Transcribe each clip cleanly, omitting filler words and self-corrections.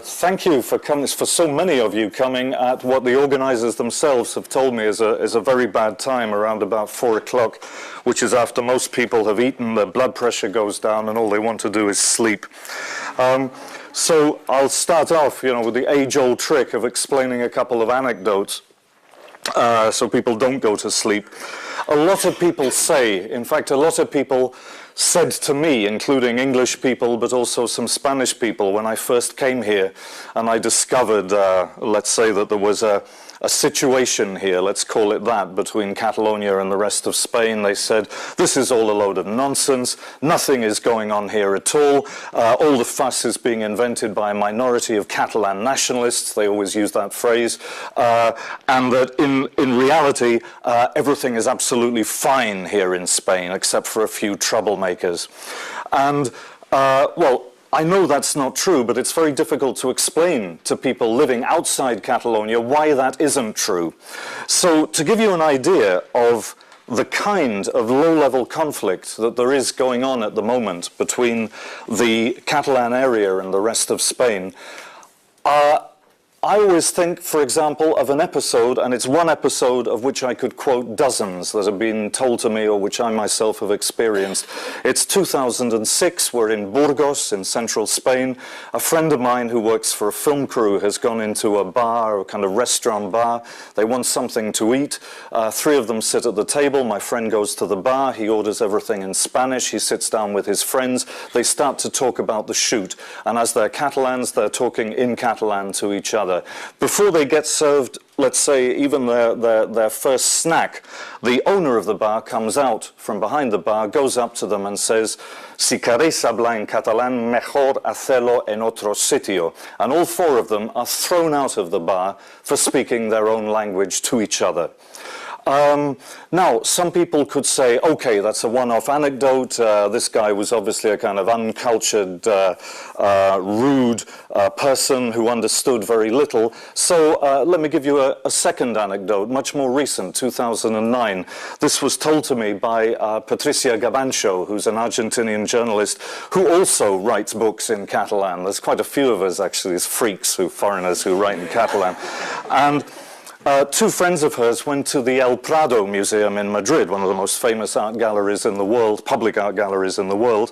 Thank you for coming, for so many of you coming at what the organisers themselves have told me is a very bad time, around about 4 o'clock, which is after most people have eaten, their blood pressure goes down and all they want to do is sleep. So I'll start off, with the age-old trick of explaining a couple of anecdotes so people don't go to sleep. A lot of people say, in fact, a lot of people said to me, including English people, but also some Spanish people, when I first came here and I discovered, let's say, that there was a situation here, let's call it that, between Catalonia and the rest of Spain. They said, this is all a load of nonsense, nothing is going on here at all the fuss is being invented by a minority of Catalan nationalists, they always use that phrase, and that in reality everything is absolutely fine here in Spain, except for a few troublemakers. And, well, I know that's not true, but it's very difficult to explain to people living outside Catalonia why that isn't true. So to give you an idea of the kind of low-level conflict that there is going on at the moment between the Catalan area and the rest of Spain, I always think, for example, of an episode, and it's one episode of which I could quote dozens that have been told to me or which I myself have experienced. It's 2006, we're in Burgos in central Spain. A friend of mine who works for a film crew has gone into a bar, a kind of restaurant bar. They want something to eat. Three of them sit at the table. My friend goes to the bar. He orders everything in Spanish. He sits down with his friends. They start to talk about the shoot. And as they're Catalans, they're talking in Catalan to each other. Before they get served, let's say, even their first snack, the owner of the bar comes out from behind the bar, goes up to them and says, "Si queréis hablar en catalán, mejor hacerlo en otro sitio." And all four of them are thrown out of the bar for speaking their own language to each other. Now, some people could say, okay, that's a one-off anecdote. This guy was obviously a kind of uncultured, rude person who understood very little. So let me give you a second anecdote, much more recent, 2009. This was told to me by Patricia Gabancho, who's an Argentinian journalist who also writes books in Catalan. There's quite a few of us, actually, as freaks, foreigners who write in Catalan. And two friends of hers went to the El Prado Museum in Madrid, one of the most famous art galleries in the world, public art galleries in the world,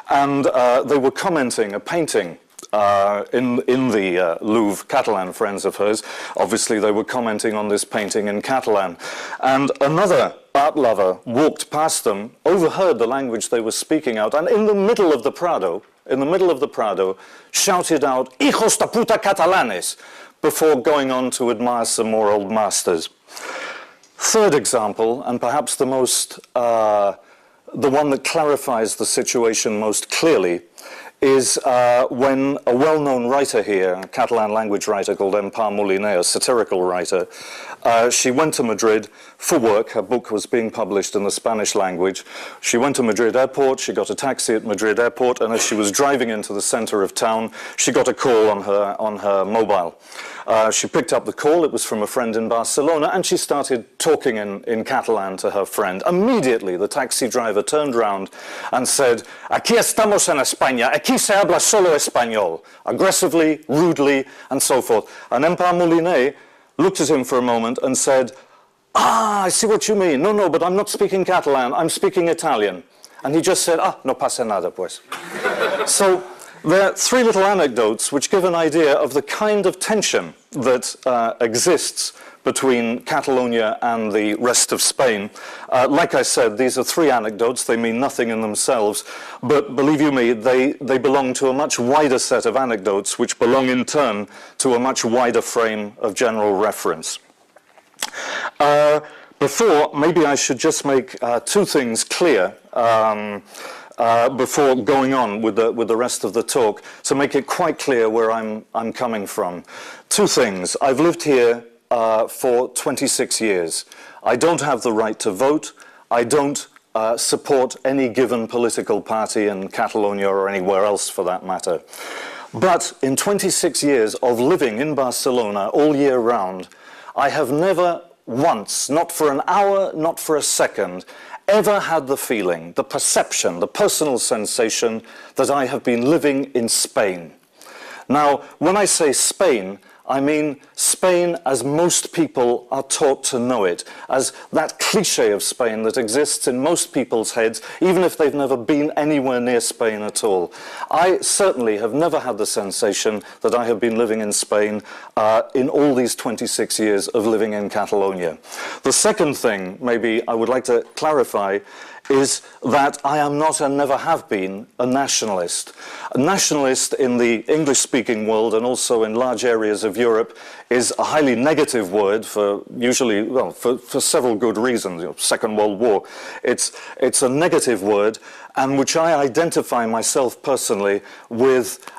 and they were commenting a painting in the Louvre, Catalan friends of hers. Obviously, they were commenting on this painting in Catalan. And another art lover walked past them, overheard the language they were speaking out, and in the middle of the Prado, shouted out, "Hijos de puta catalanes!" before going on to admire some more old masters. Third example, and perhaps the one that clarifies the situation most clearly, is when a well-known writer here, a Catalan language writer called Empar Moliner, a satirical writer, she went to Madrid for work. Her book was being published in the Spanish language. She went to Madrid airport, she got a taxi at Madrid airport, and as she was driving into the center of town, she got a call on her mobile. She picked up the call, it was from a friend in Barcelona, and she started talking in Catalan to her friend. Immediately, the taxi driver turned round and said, "Aquí estamos en España, aquí se habla solo español," aggressively, rudely, and so forth. And Empar Moliner looked at him for a moment and said, "Ah, I see what you mean. No, but I'm not speaking Catalan, I'm speaking Italian." And he just said, "Ah, no pasa nada, pues." So there are three little anecdotes which give an idea of the kind of tension that exists between Catalonia and the rest of Spain. Like I said, these are three anecdotes. They mean nothing in themselves, but believe you me, they belong to a much wider set of anecdotes which belong in turn to a much wider frame of general reference. Before, maybe I should just make two things clear before going on with the rest of the talk, to make it quite clear where I'm coming from. Two things. I've lived here for 26 years. I don't have the right to vote. I don't support any given political party in Catalonia or anywhere else for that matter. But in 26 years of living in Barcelona all year round, I have never once, not for an hour, not for a second, ever had the feeling, the perception, the personal sensation that I have been living in Spain. Now, when I say Spain, I mean Spain as most people are taught to know it, as that cliché of Spain that exists in most people's heads, even if they've never been anywhere near Spain at all. I certainly have never had the sensation that I have been living in Spain in all these 26 years of living in Catalonia. The second thing, maybe I would like to clarify, is that I am not and never have been a nationalist. A nationalist in the English-speaking world and also in large areas of Europe is a highly negative word for usually, well, for several good reasons. You know, Second World War. It's a negative word, and which I identify myself personally with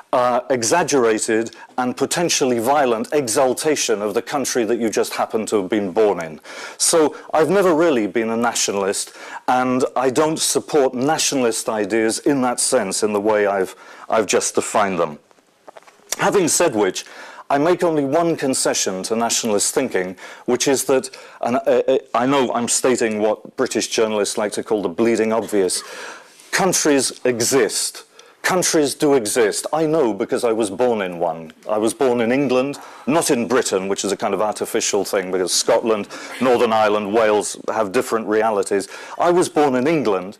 exaggerated and potentially violent exaltation of the country that you just happen to have been born in. So I've never really been a nationalist, and I don't support nationalist ideas in that sense, in the way I've just defined them. Having said which, I make only one concession to nationalist thinking, which is that, and I know I'm stating what British journalists like to call the bleeding obvious, countries exist. Countries do exist. I know because I was born in one. I was born in England, not in Britain, which is a kind of artificial thing, because Scotland, Northern Ireland, Wales have different realities. I was born in England.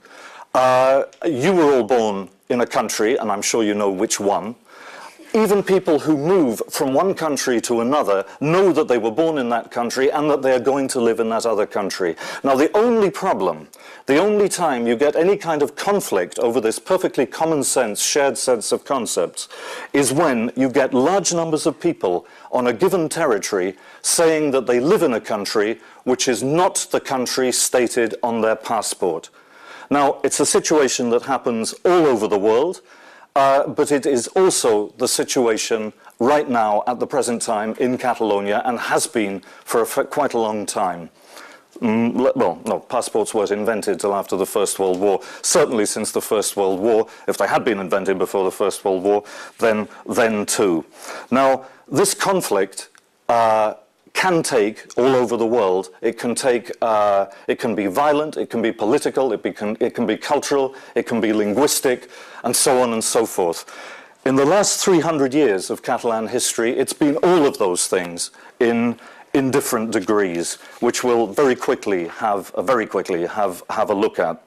You were all born in a country, and I'm sure you know which one. Even people who move from one country to another know that they were born in that country and that they are going to live in that other country. Now, the only problem, the only time you get any kind of conflict over this perfectly common sense, shared sense of concepts, is when you get large numbers of people on a given territory saying that they live in a country which is not the country stated on their passport. Now, it's a situation that happens all over the world. But it is also the situation right now at the present time in Catalonia, and has been for quite a long time. Well, no, passports weren't invented till after the First World War. Certainly since the First World War. If they had been invented before the First World War, then too. Now, this conflict can take all over the world. It can take, it can be violent, it can be political, it can be cultural, it can be linguistic, and so on and so forth. In the last 300 years of Catalan history, it's been all of those things in different degrees, which we'll very quickly have a look at.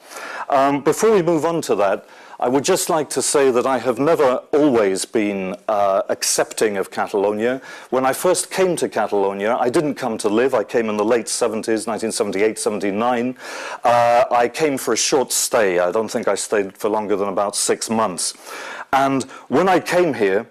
Before we move on to that, I would just like to say that I have never always been accepting of Catalonia. When I first came to Catalonia, I didn't come to live. I came in the late 70s, 1978, 79. I came for a short stay. I don't think I stayed for longer than about 6 months. And when I came here,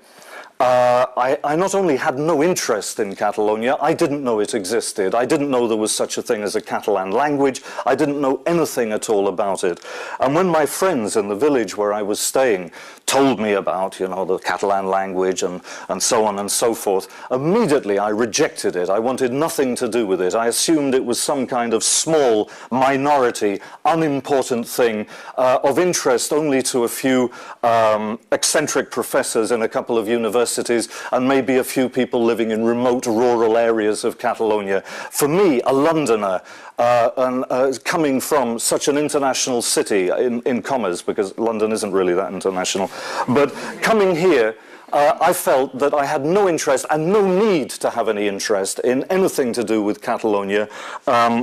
I not only had no interest in Catalonia, I didn't know it existed. I didn't know there was such a thing as a Catalan language. I didn't know anything at all about it. And when my friends in the village where I was staying told me about, you know, the Catalan language and so on and so forth, immediately I rejected it. I wanted nothing to do with it. I assumed it was some kind of small minority, unimportant thing of interest only to a few eccentric professors in a couple of universities and maybe a few people living in remote rural areas of Catalonia. For me, a Londoner, coming from such an international city, in commas, because London isn't really that international, but coming here, I felt that I had no interest and no need to have any interest in anything to do with Catalonia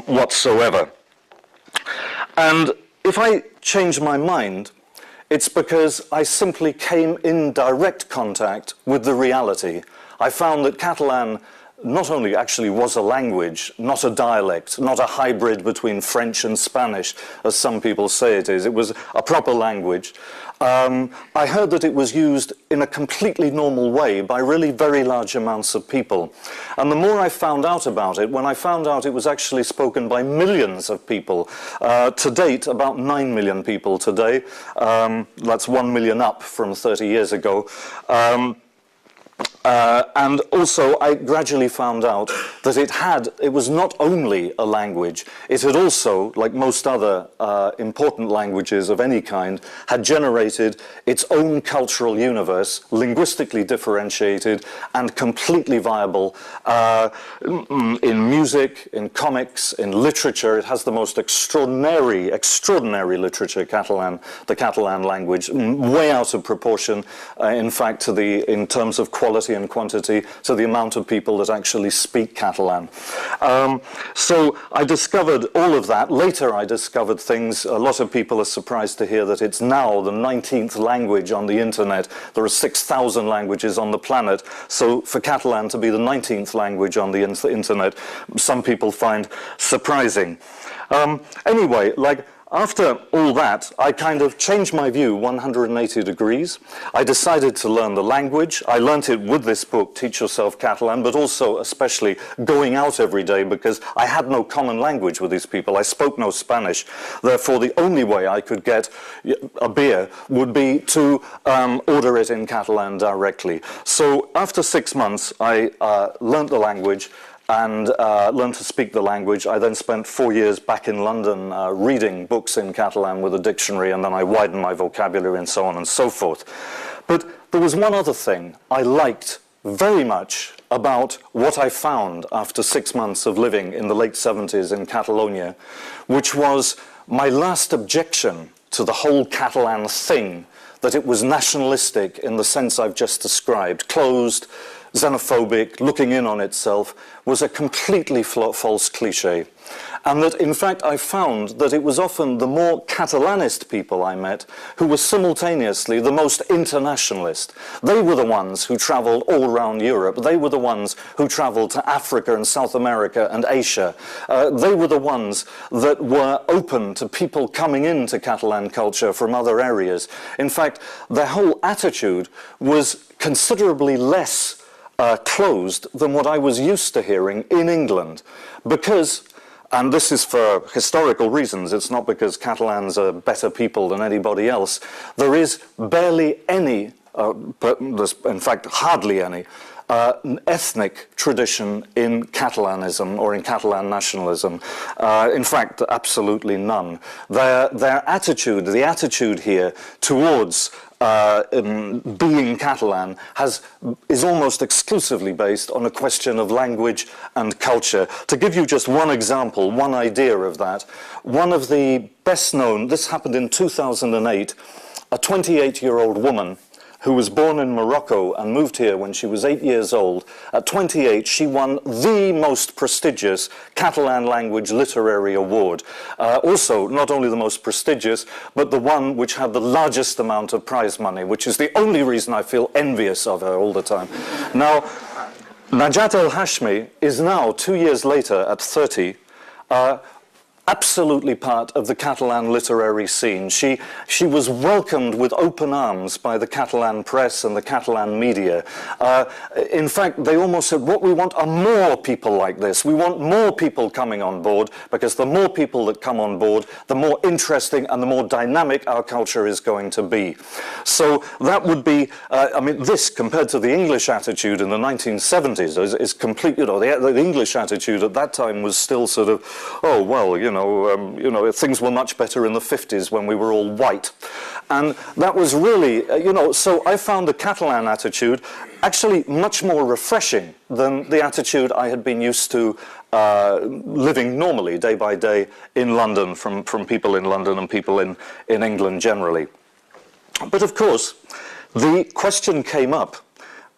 whatsoever. And if I change my mind, it's because I simply came in direct contact with the reality. I found that Catalan not only actually was a language, not a dialect, not a hybrid between French and Spanish, as some people say it is. It was a proper language. I heard that it was used in a completely normal way by really very large amounts of people. And the more I found out about it, when I found out it was actually spoken by millions of people, to date, about 9 million people today, that's 1 million up from 30 years ago, And also, I gradually found out that it was not only a language, it had also, like most other important languages of any kind, had generated its own cultural universe, linguistically differentiated and completely viable in music, in comics, in literature. It has the most extraordinary literature, the Catalan language, way out of proportion, in fact, in terms of quality and quantity, to the amount of people that actually speak Catalan. So I discovered all of that. Later I discovered things. A lot of people are surprised to hear that it's now the 19th language on the internet. There are 6,000 languages on the planet. So for Catalan to be the 19th language on the internet, some people find surprising. Anyway, after all that, I kind of changed my view 180 degrees. I decided to learn the language. I learnt it with this book, Teach Yourself Catalan, but also especially going out every day, because I had no common language with these people. I spoke no Spanish. Therefore, the only way I could get a beer would be to order it in Catalan directly. So after 6 months, I learnt the language and learned to speak the language. I then spent 4 years back in London reading books in Catalan with a dictionary, and then I widened my vocabulary and so on and so forth. But there was one other thing I liked very much about what I found after 6 months of living in the late 70s in Catalonia, which was my last objection to the whole Catalan thing, that it was nationalistic in the sense I've just described, closed, xenophobic, looking in on itself, was a completely false cliche. And that, in fact, I found that it was often the more Catalanist people I met who were simultaneously the most internationalist. They were the ones who travelled all around Europe. They were the ones who travelled to Africa and South America and Asia. They were the ones that were open to people coming into Catalan culture from other areas. In fact, their whole attitude was considerably less closed than what I was used to hearing in England, because, and this is for historical reasons, it's not because Catalans are better people than anybody else, there is barely any, there's in fact hardly any, ethnic tradition in Catalanism or in Catalan nationalism. In fact, absolutely none. Their attitude, the attitude here towards being Catalan is almost exclusively based on a question of language and culture. To give you just one example, one idea of that, one of the best known, this happened in 2008, a 28-year-old woman who was born in Morocco and moved here when she was 8 years old. At 28, she won the most prestigious Catalan language literary award. Also, not only the most prestigious, but the one which had the largest amount of prize money, which is the only reason I feel envious of her all the time. Now, Najat El-Hashmi is now, 2 years later, at 30, absolutely part of the Catalan literary scene. She was welcomed with open arms by the Catalan press and the Catalan media. In fact, they almost said, what we want are more people like this. We want more people coming on board, because the more people that come on board, the more interesting and the more dynamic our culture is going to be. So that would be, I mean, this compared to the English attitude in the 1970s is complete, you know, the English attitude at that time was still sort of, oh, well, you know, things were much better in the 50s when we were all white. And that was really, so I found the Catalan attitude actually much more refreshing than the attitude I had been used to living normally, day by day, in London, from people in London and people in England generally. But of course, the question came up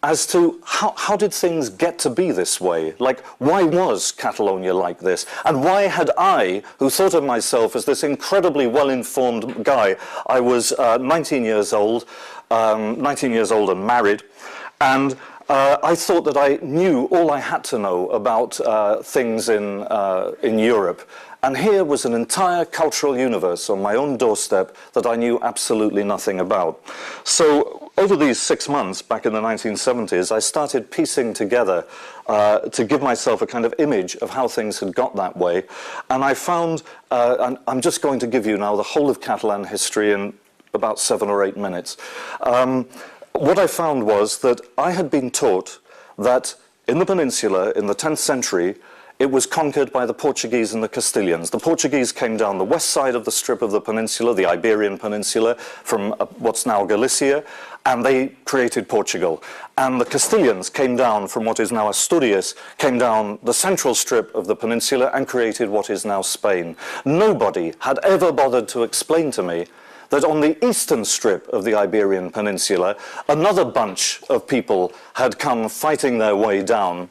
as to how did things get to be this way? Like, why was Catalonia like this? And why had I, who thought of myself as this incredibly well-informed guy, I was 19 years old and married, and I thought that I knew all I had to know about things in Europe. And here was an entire cultural universe on my own doorstep that I knew absolutely nothing about. So over these 6 months back in the 1970s, I started piecing together to give myself a kind of image of how things had got that way. And I found, and I'm just going to give you now the whole of Catalan history in about 7 or 8 minutes. what I found was that I had been taught that in the peninsula, in the 10th century, it was conquered by the Portuguese and the Castilians. The Portuguese came down the west side of the strip of the peninsula, the Iberian Peninsula, from what's now Galicia, and they created Portugal. And the Castilians came down from what is now Asturias, came down the central strip of the peninsula and created what is now Spain. Nobody had ever bothered to explain to me that on the eastern strip of the Iberian Peninsula, another bunch of people had come fighting their way down,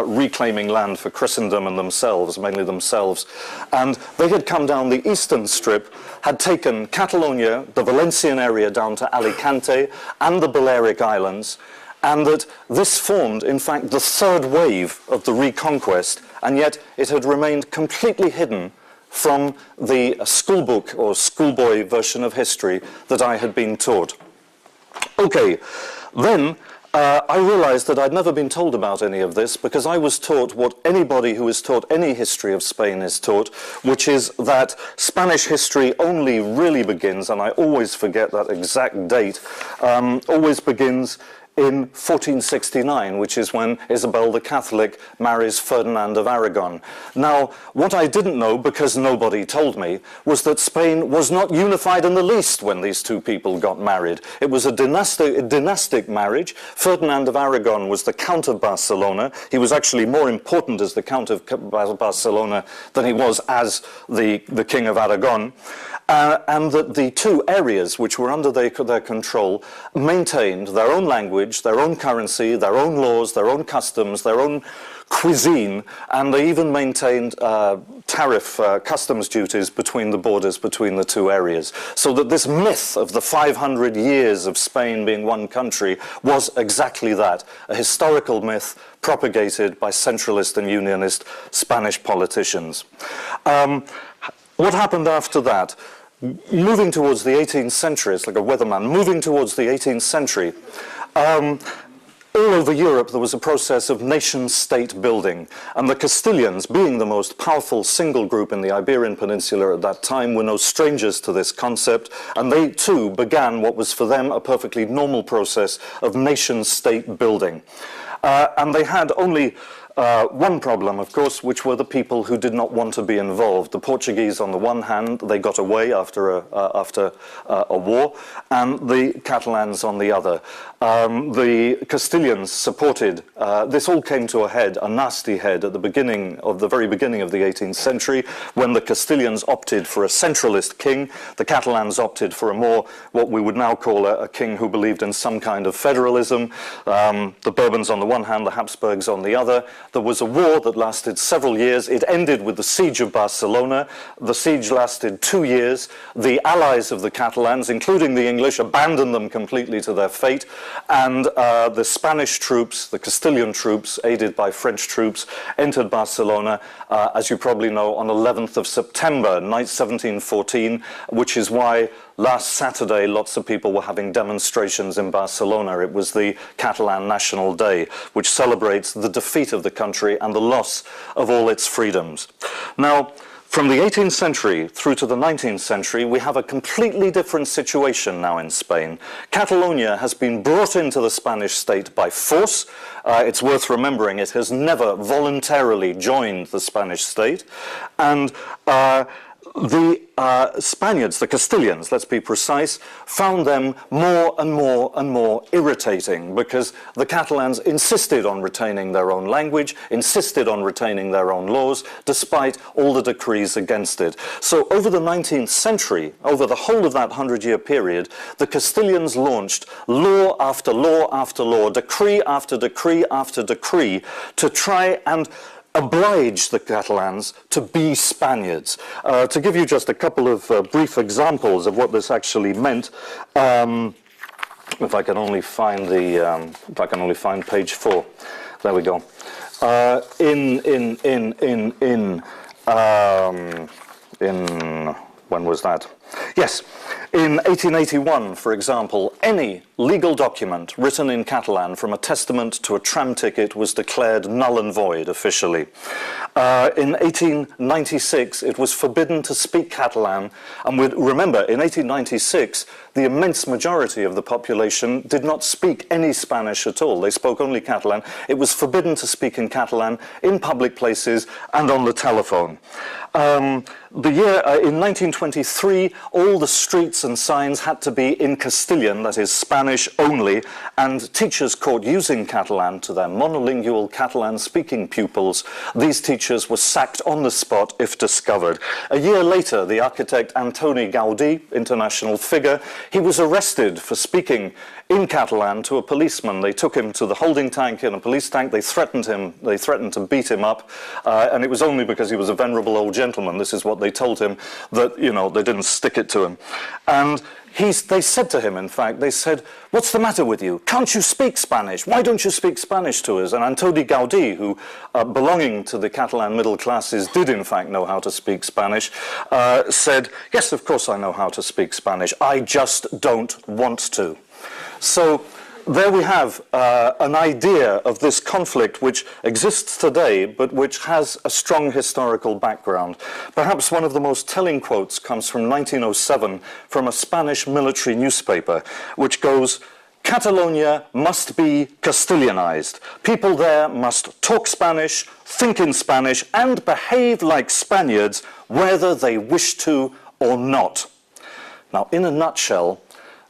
reclaiming land for Christendom and themselves, mainly themselves. And they had come down the eastern strip, had taken Catalonia, the Valencian area down to Alicante, and the Balearic Islands, and that this formed, in fact, the third wave of the reconquest, and yet it had remained completely hidden from the schoolbook or schoolboy version of history that I had been taught. Okay, then I realized that I'd never been told about any of this, because I was taught what anybody who is taught any history of Spain is taught, which is that Spanish history only really begins, and I always forget that exact date, always begins in 1469, which is when Isabel the Catholic marries Ferdinand of Aragon. Now, what I didn't know, because nobody told me, was that Spain was not unified in the least when these two people got married. It was a dynastic marriage. Ferdinand of Aragon was the Count of Barcelona. He was actually more important as the Count of Barcelona than he was as the King of Aragon. And that the two areas which were under their control maintained their own language, their own currency, their own laws, their own customs, their own cuisine, and they even maintained tariff customs duties between the borders between the two areas. So that this myth of the 500 years of Spain being one country was exactly that, a historical myth propagated by centralist and unionist Spanish politicians. What happened after that? Moving towards the 18th century, it's like a weatherman, moving towards the 18th century, all over Europe there was a process of nation-state building, and the Castilians, being the most powerful single group in the Iberian Peninsula at that time, were no strangers to this concept, and they too began what was for them a perfectly normal process of nation-state building. And they had only one problem, of course, which were the people who did not want to be involved. The Portuguese, on the one hand, they got away after a war, and the Catalans on the other. The Castilians supported, this all came to a head, a nasty head, at the very beginning of the 18th century, when the Castilians opted for a centralist king. The Catalans opted for a more, what we would now call a king who believed in some kind of federalism. The Bourbons on the one hand, the Habsburgs on the other. There was a war that lasted several years. It ended with the siege of Barcelona. The siege lasted 2 years. The allies of the Catalans, including the English, abandoned them completely to their fate. And the Spanish troops, the Castilian troops, aided by French troops, entered Barcelona, as you probably know, on 11th of September, 1714, which is why last Saturday lots of people were having demonstrations in Barcelona. It was the Catalan National Day, which celebrates the defeat of the country and the loss of all its freedoms. Now, from the 18th century through to the 19th century, we have a completely different situation now in Spain. Catalonia has been brought into the Spanish state by force. It's worth remembering it has never voluntarily joined the Spanish state. And the Spaniards, the Castilians, let's be precise, found them more and more and more irritating, because the Catalans insisted on retaining their own language, insisted on retaining their own laws, despite all the decrees against it. So over the 19th century, over the whole of that 100-year period, the Castilians launched law after law after law, decree after decree after decree, to try and oblige the Catalans to be Spaniards. To give you just a couple of brief examples of what this actually meant, if I can only find page 4, there we go. When was that? Yes, In 1881, for example, any legal document written in Catalan, from a testament to a tram ticket, was declared null and void officially. In 1896, it was forbidden to speak Catalan, and remember, in 1896, the immense majority of the population did not speak any Spanish at all. They spoke only Catalan. It was forbidden to speak in Catalan in public places and on the telephone. In 1923, all the streets and signs had to be in Castilian, that is Spanish only, and teachers caught using Catalan to their monolingual Catalan-speaking pupils. These teachers were sacked on the spot if discovered. A year later, the architect Antoni Gaudí, international figure, he was arrested for speaking in Catalan to a policeman. They took him to the holding tank in a police tank. They threatened him. They threatened to beat him up, and it was only because he was a venerable old gentleman, this is what they told him, that, you know, they didn't stick it to him. And they said to him, in fact, they said, "What's the matter with you? Can't you speak Spanish? Why don't you speak Spanish to us?" And Antoni Gaudí, who, belonging to the Catalan middle classes, did in fact know how to speak Spanish, said, "Yes, of course I know how to speak Spanish. I just don't want to." So there we have an idea of this conflict which exists today, but which has a strong historical background. Perhaps one of the most telling quotes comes from 1907 from a Spanish military newspaper, which goes, "Catalonia must be Castilianized. People there must talk Spanish, think in Spanish, and behave like Spaniards, whether they wish to or not." Now, in a nutshell,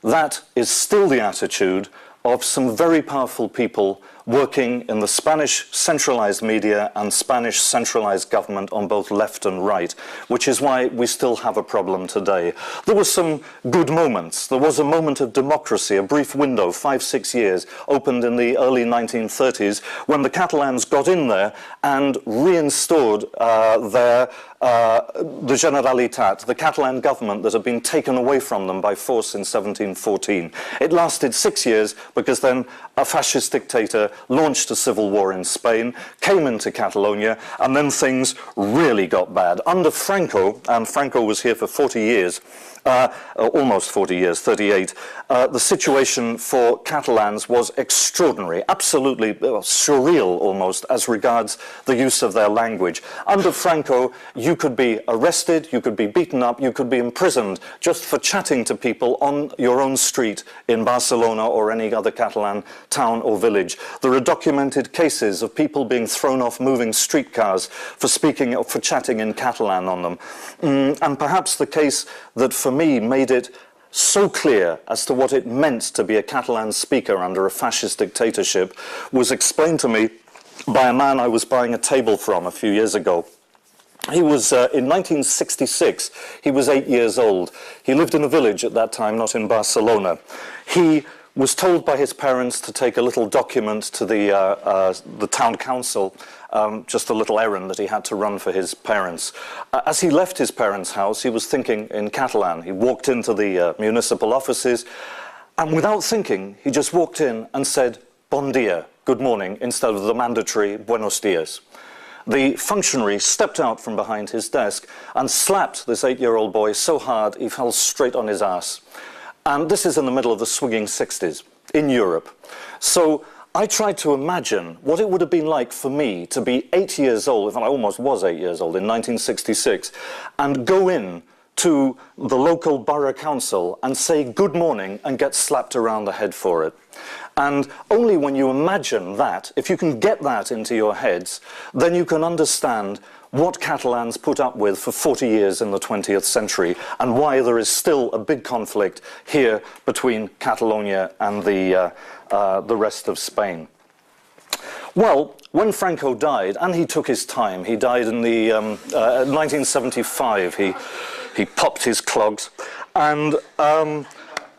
that is still the attitude of some very powerful people working in the Spanish centralized media and Spanish centralized government on both left and right, which is why we still have a problem today. There were some good moments. There was a moment of democracy, a brief window, 5-6 years, opened in the early 1930s, when the Catalans got in there and reinstalled the Generalitat, the Catalan government that had been taken away from them by force in 1714. It lasted 6 years because then a fascist dictator launched a civil war in Spain, came into Catalonia, and then things really got bad. Under Franco, and Franco was here for 40 years, almost 40 years, 38, the situation for Catalans was extraordinary, absolutely surreal almost as regards the use of their language. Under Franco, you could be arrested, you could be beaten up, you could be imprisoned just for chatting to people on your own street in Barcelona or any other Catalan town or village. There are documented cases of people being thrown off moving streetcars for speaking or for chatting in Catalan on them. And perhaps the case that for me made it so clear as to what it meant to be a Catalan speaker under a fascist dictatorship was explained to me by a man I was buying a table from a few years ago. He was, in 1966, he was 8 years old. He lived in a village at that time, not in Barcelona. He was told by his parents to take a little document to the town council, just a little errand that he had to run for his parents. As he left his parents' house, he was thinking in Catalan. He walked into the municipal offices, and without thinking, he just walked in and said, "Bon dia," good morning, instead of the mandatory "Buenos dias." The functionary stepped out from behind his desk and slapped this 8-year-old boy so hard he fell straight on his ass. And this is in the middle of the swinging 60s in Europe. So I tried to imagine what it would have been like for me to be 8 years old, if I almost was 8 years old in 1966, and go in to the local borough council and say good morning and get slapped around the head for it. And only when you imagine that, if you can get that into your heads, then you can understand what Catalans put up with for 40 years in the 20th century and why there is still a big conflict here between Catalonia and the rest of Spain. Well, when Franco died, and he took his time, he died in the 1975, he popped his clogs, and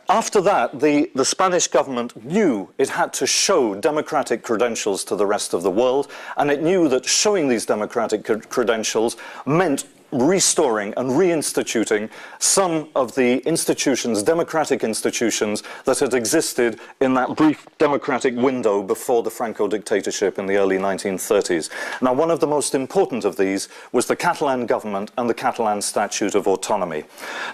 after that, the Spanish government knew it had to show democratic credentials to the rest of the world, and it knew that showing these democratic credentials meant restoring and reinstituting some of the institutions, democratic institutions, that had existed in that brief democratic window before the Franco dictatorship in the early 1930s. Now, one of the most important of these was the Catalan government and the Catalan Statute of Autonomy.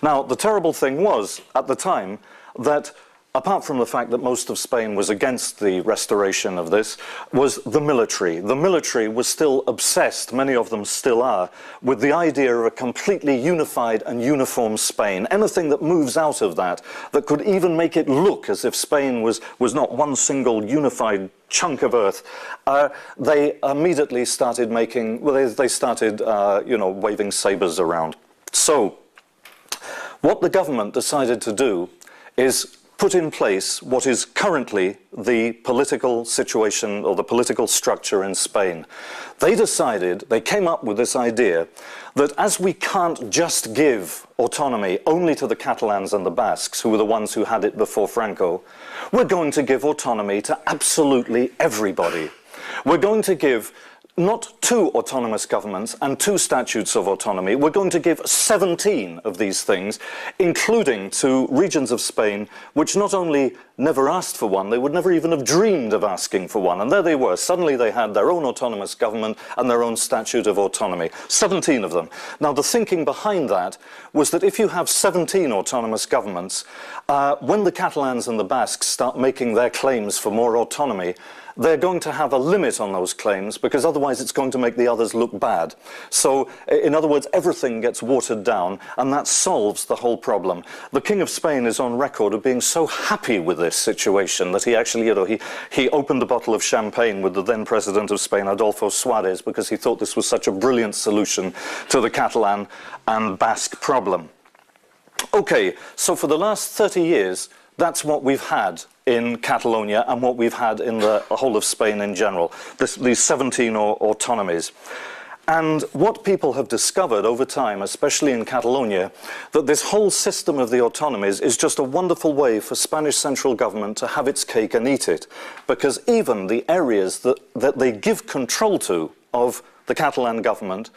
Now, the terrible thing was, at the time, that apart from the fact that most of Spain was against the restoration of this, was the military. The military was still obsessed, many of them still are, with the idea of a completely unified and uniform Spain. Anything that moves out of that, that could even make it look as if Spain was not one single unified chunk of earth, they immediately started making, well, they started, you know, waving sabres around. So, what the government decided to do is put in place what is currently the political situation or the political structure in Spain. They decided, they came up with this idea that as we can't just give autonomy only to the Catalans and the Basques, who were the ones who had it before Franco, we're going to give autonomy to absolutely everybody. We're going to give not 2 autonomous governments and 2 statutes of autonomy. We're going to give 17 of these things, including to regions of Spain which not only never asked for one, they would never even have dreamed of asking for one. And there they were. Suddenly they had their own autonomous government and their own statute of autonomy. 17 of them. Now, the thinking behind that was that if you have 17 autonomous governments, when the Catalans and the Basques start making their claims for more autonomy, they're going to have a limit on those claims, because otherwise it's going to make the others look bad. So, in other words, everything gets watered down, and that solves the whole problem. The King of Spain is on record of being so happy with this situation that he actually, you know, he opened a bottle of champagne with the then President of Spain, Adolfo Suarez, because he thought this was such a brilliant solution to the Catalan and Basque problem. Okay, so for the last 30 years, that's what we've had in Catalonia and what we've had in the whole of Spain in general, these 17 autonomies. And what people have discovered over time, especially in Catalonia, that this whole system of the autonomies is just a wonderful way for Spanish central government to have its cake and eat it. Because even the areas that they give control to of the Catalan government,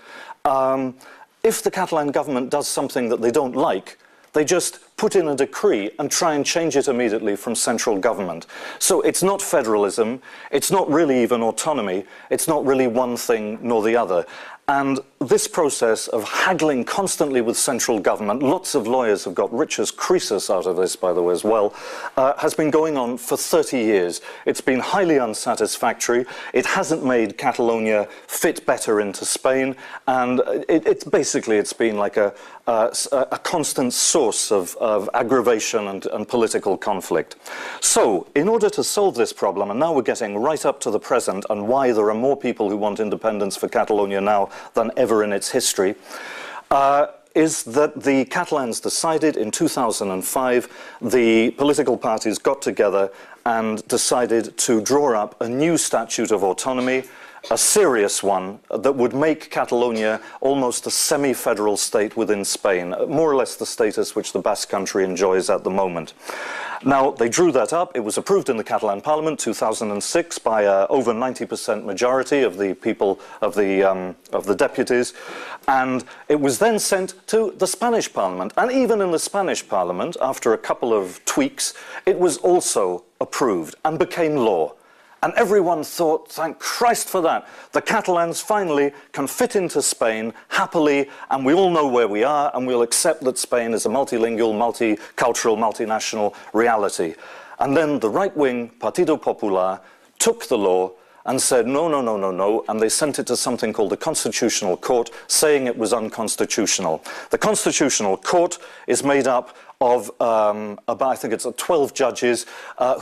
if the Catalan government does something that they don't like, they just put in a decree and try and change it immediately from central government. So it's not federalism, it's not really even autonomy, it's not really one thing nor the other. And this process of haggling constantly with central government, lots of lawyers have got rich as Croesus out of this, by the way, as well, has been going on for 30 years. It's been highly unsatisfactory. It hasn't made Catalonia fit better into Spain, and it's been like a constant source of aggravation and political conflict. So, in order to solve this problem, and now we're getting right up to the present and why there are more people who want independence for Catalonia now than ever in its history, is that the Catalans decided in 2005, the political parties got together and decided to draw up a new statute of autonomy, a serious one that would make Catalonia almost a semi-federal state within Spain, more or less the status which the Basque Country enjoys at the moment. Now, they drew that up. It was approved in the Catalan Parliament 2006 by over 90% majority of the people of the deputies, and it was then sent to the Spanish Parliament. And even in the Spanish Parliament, after a couple of tweaks, it was also approved and became law. And everyone thought, thank Christ for that. The Catalans finally can fit into Spain happily, and we all know where we are, and we'll accept that Spain is a multilingual, multicultural, multinational reality. And then the right-wing Partido Popular took the law and said, no, no, no, no, no, and they sent it to something called the Constitutional Court, saying it was unconstitutional. The Constitutional Court is made up of about, I think it's 12 judges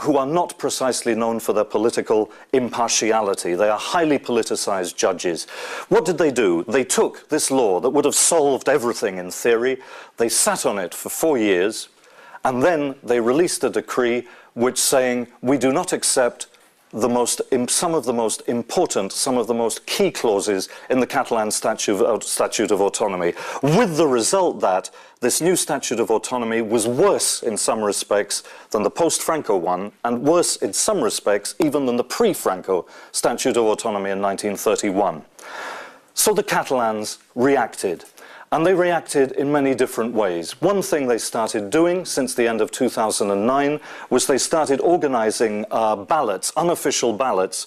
who are not precisely known for their political impartiality. They are highly politicized judges. What did they do? They took this law that would have solved everything in theory, they sat on it for 4 years, and then they released a decree which saying, we do not accept some of the most important, some of the most key clauses in the Catalan Statute of Autonomy, with the result that this new Statute of Autonomy was worse in some respects than the post-Franco one, and worse in some respects even than the pre-Franco Statute of Autonomy in 1931. So the Catalans reacted. And they reacted in many different ways. One thing they started doing since the end of 2009 was they started organizing ballots, unofficial ballots,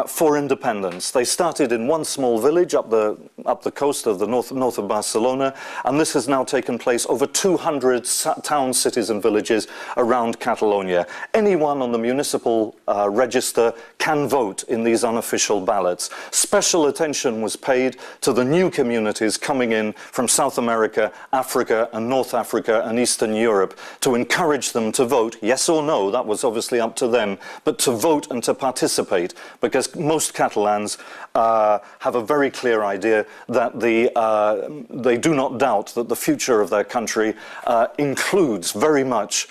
for independence. They started in one small village up the coast of the north of Barcelona, and this has now taken place over 200 towns, cities and villages around Catalonia. Anyone on the municipal register can vote in these unofficial ballots. Special attention was paid to the new communities coming in from South America, Africa and North Africa and Eastern Europe to encourage them to vote, yes or no, that was obviously up to them, but to vote and to participate, because most Catalans have a very clear idea that they do not doubt that the future of their country includes very much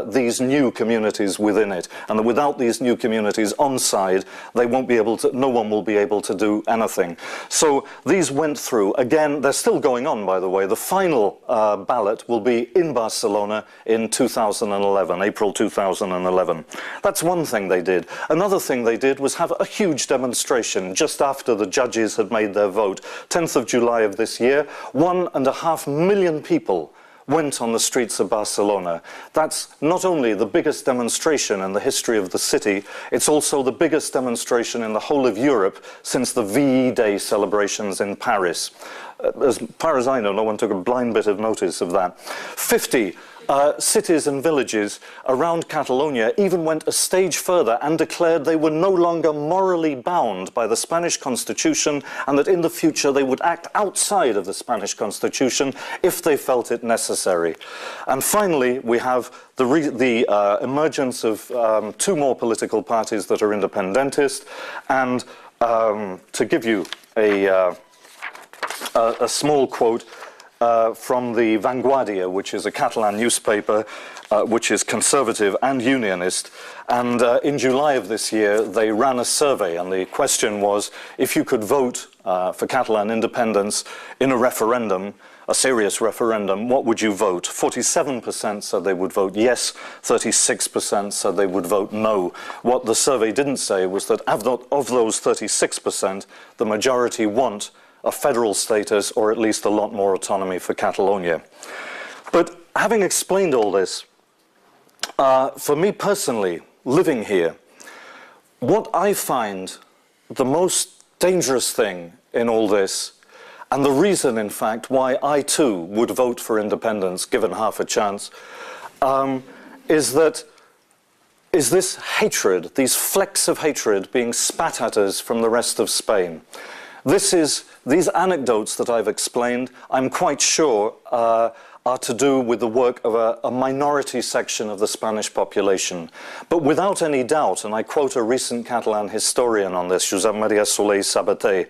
these new communities within it, and that without these new communities on side, they won't be able to, no one will be able to do anything. So these went through. Again, they're still going on, by the way. The final ballot will be in Barcelona in 2011, April 2011. That's one thing they did. Another thing they did was have a huge demonstration just after the judges had made their vote. 10th of July of this year, 1.5 million people went on the streets of Barcelona. That's not only the biggest demonstration in the history of the city, it's also the biggest demonstration in the whole of Europe since the VE Day celebrations in Paris. As far as I know, no one took a blind bit of notice of that. 50 cities and villages around Catalonia even went a stage further and declared they were no longer morally bound by the Spanish Constitution, and that in the future they would act outside of the Spanish Constitution if they felt it necessary. And finally, we have the emergence of two more political parties that are independentist. And to give you a small quote from the Vanguardia, which is a Catalan newspaper which is conservative and unionist. And in July of this year, they ran a survey, and the question was, if you could vote for Catalan independence in a referendum, a serious referendum, what would you vote? 47% said they would vote yes, 36% said they would vote no. What the survey didn't say was that of those 36%, the majority want a federal status, or at least a lot more autonomy for Catalonia. But having explained all this, for me personally, living here, what I find the most dangerous thing in all this, and the reason, in fact, why I too would vote for independence, given half a chance, is this hatred, these flecks of hatred being spat at us from the rest of Spain. These anecdotes that I've explained, I'm quite sure are to do with the work of a minority section of the Spanish population. But without any doubt, and I quote a recent Catalan historian on this, Josep Maria Soler Sabater,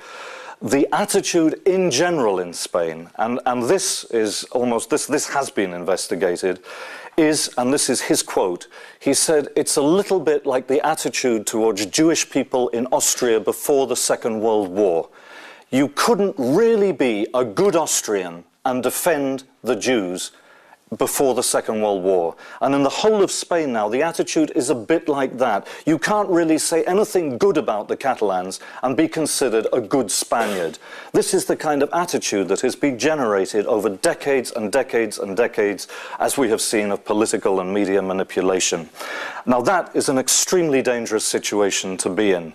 the attitude in general in Spain, and this is almost, this has been investigated, is, and this is his quote, he said, it's a little bit like the attitude towards Jewish people in Austria before the Second World War. You couldn't really be a good Austrian and defend the Jews before the Second World War. And in the whole of Spain now, the attitude is a bit like that. You can't really say anything good about the Catalans and be considered a good Spaniard. This is the kind of attitude that has been generated over decades and decades and decades, as we have seen, of political and media manipulation. Now that is an extremely dangerous situation to be in.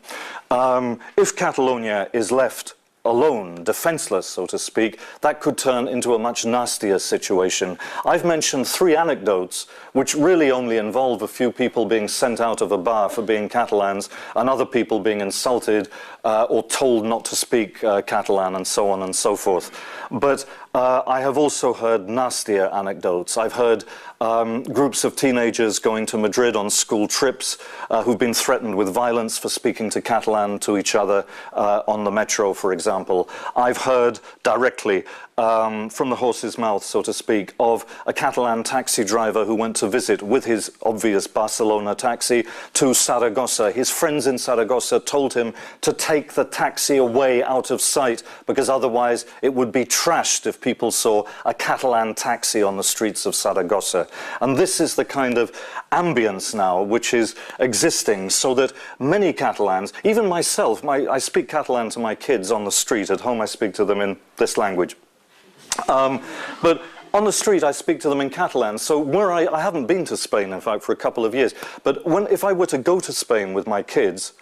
If Catalonia is left alone, defenseless, so to speak, that could turn into a much nastier situation. I've mentioned 3 anecdotes which really only involve a few people being sent out of a bar for being Catalans and other people being insulted or told not to speak Catalan and so on and so forth. But I have also heard nastier anecdotes. I've heard groups of teenagers going to Madrid on school trips who've been threatened with violence for speaking to Catalan to each other on the metro, for example. I've heard directly from the horse's mouth, so to speak, of a Catalan taxi driver who went to visit with his obvious Barcelona taxi to Saragossa. His friends in Saragossa told him to take the taxi away out of sight because otherwise it would be trashed if people saw a Catalan taxi on the streets of Saragossa. And this is the kind of ambience now which is existing, so that many Catalans, even myself, I speak Catalan to my kids on the street. At home I speak to them in this language. But on the street, I speak to them in Catalan. So I haven't been to Spain, in fact, for a couple of years. But if I were to go to Spain with my kids,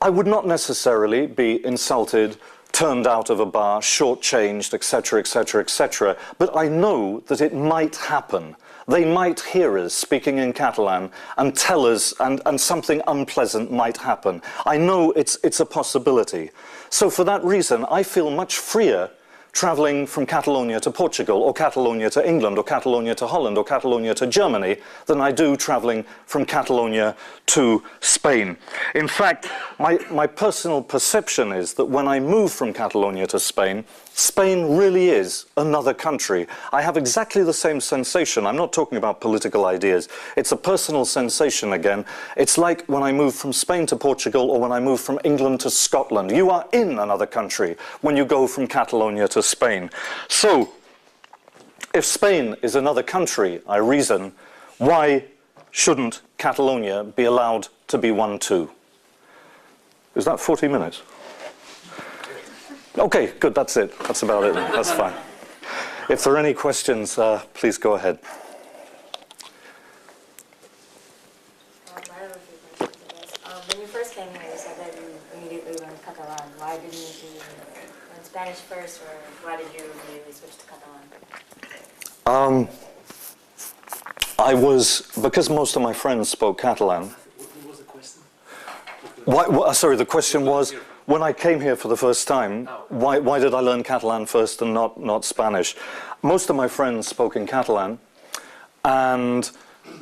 I would not necessarily be insulted, turned out of a bar, shortchanged, etc., etc., etc. But I know that it might happen. They might hear us speaking in Catalan and tell us, and something unpleasant might happen. I know it's a possibility. So for that reason, I feel much freer travelling from Catalonia to Portugal, or Catalonia to England, or Catalonia to Holland, or Catalonia to Germany, than I do travelling from Catalonia to Spain. In fact, my personal perception is that when I move from Catalonia to Spain, Spain really is another country. I have exactly the same sensation. I'm not talking about political ideas. It's a personal sensation again. It's like when I move from Spain to Portugal, or when I move from England to Scotland. You are in another country when you go from Catalonia to Spain. So, if Spain is another country, I reason, why shouldn't Catalonia be allowed to be one too? Is that 40 minutes? Okay, good, that's it. That's about it. That's fine. If there are any questions, please go ahead. When you first came here, you said that you immediately learned Catalan. Why didn't you learn Spanish first, or why did you immediately switch to Catalan? Because most of my friends spoke Catalan. What was the question? Sorry, the question was, when I came here for the first time, why did I learn Catalan first and not Spanish? Most of my friends spoke in Catalan, and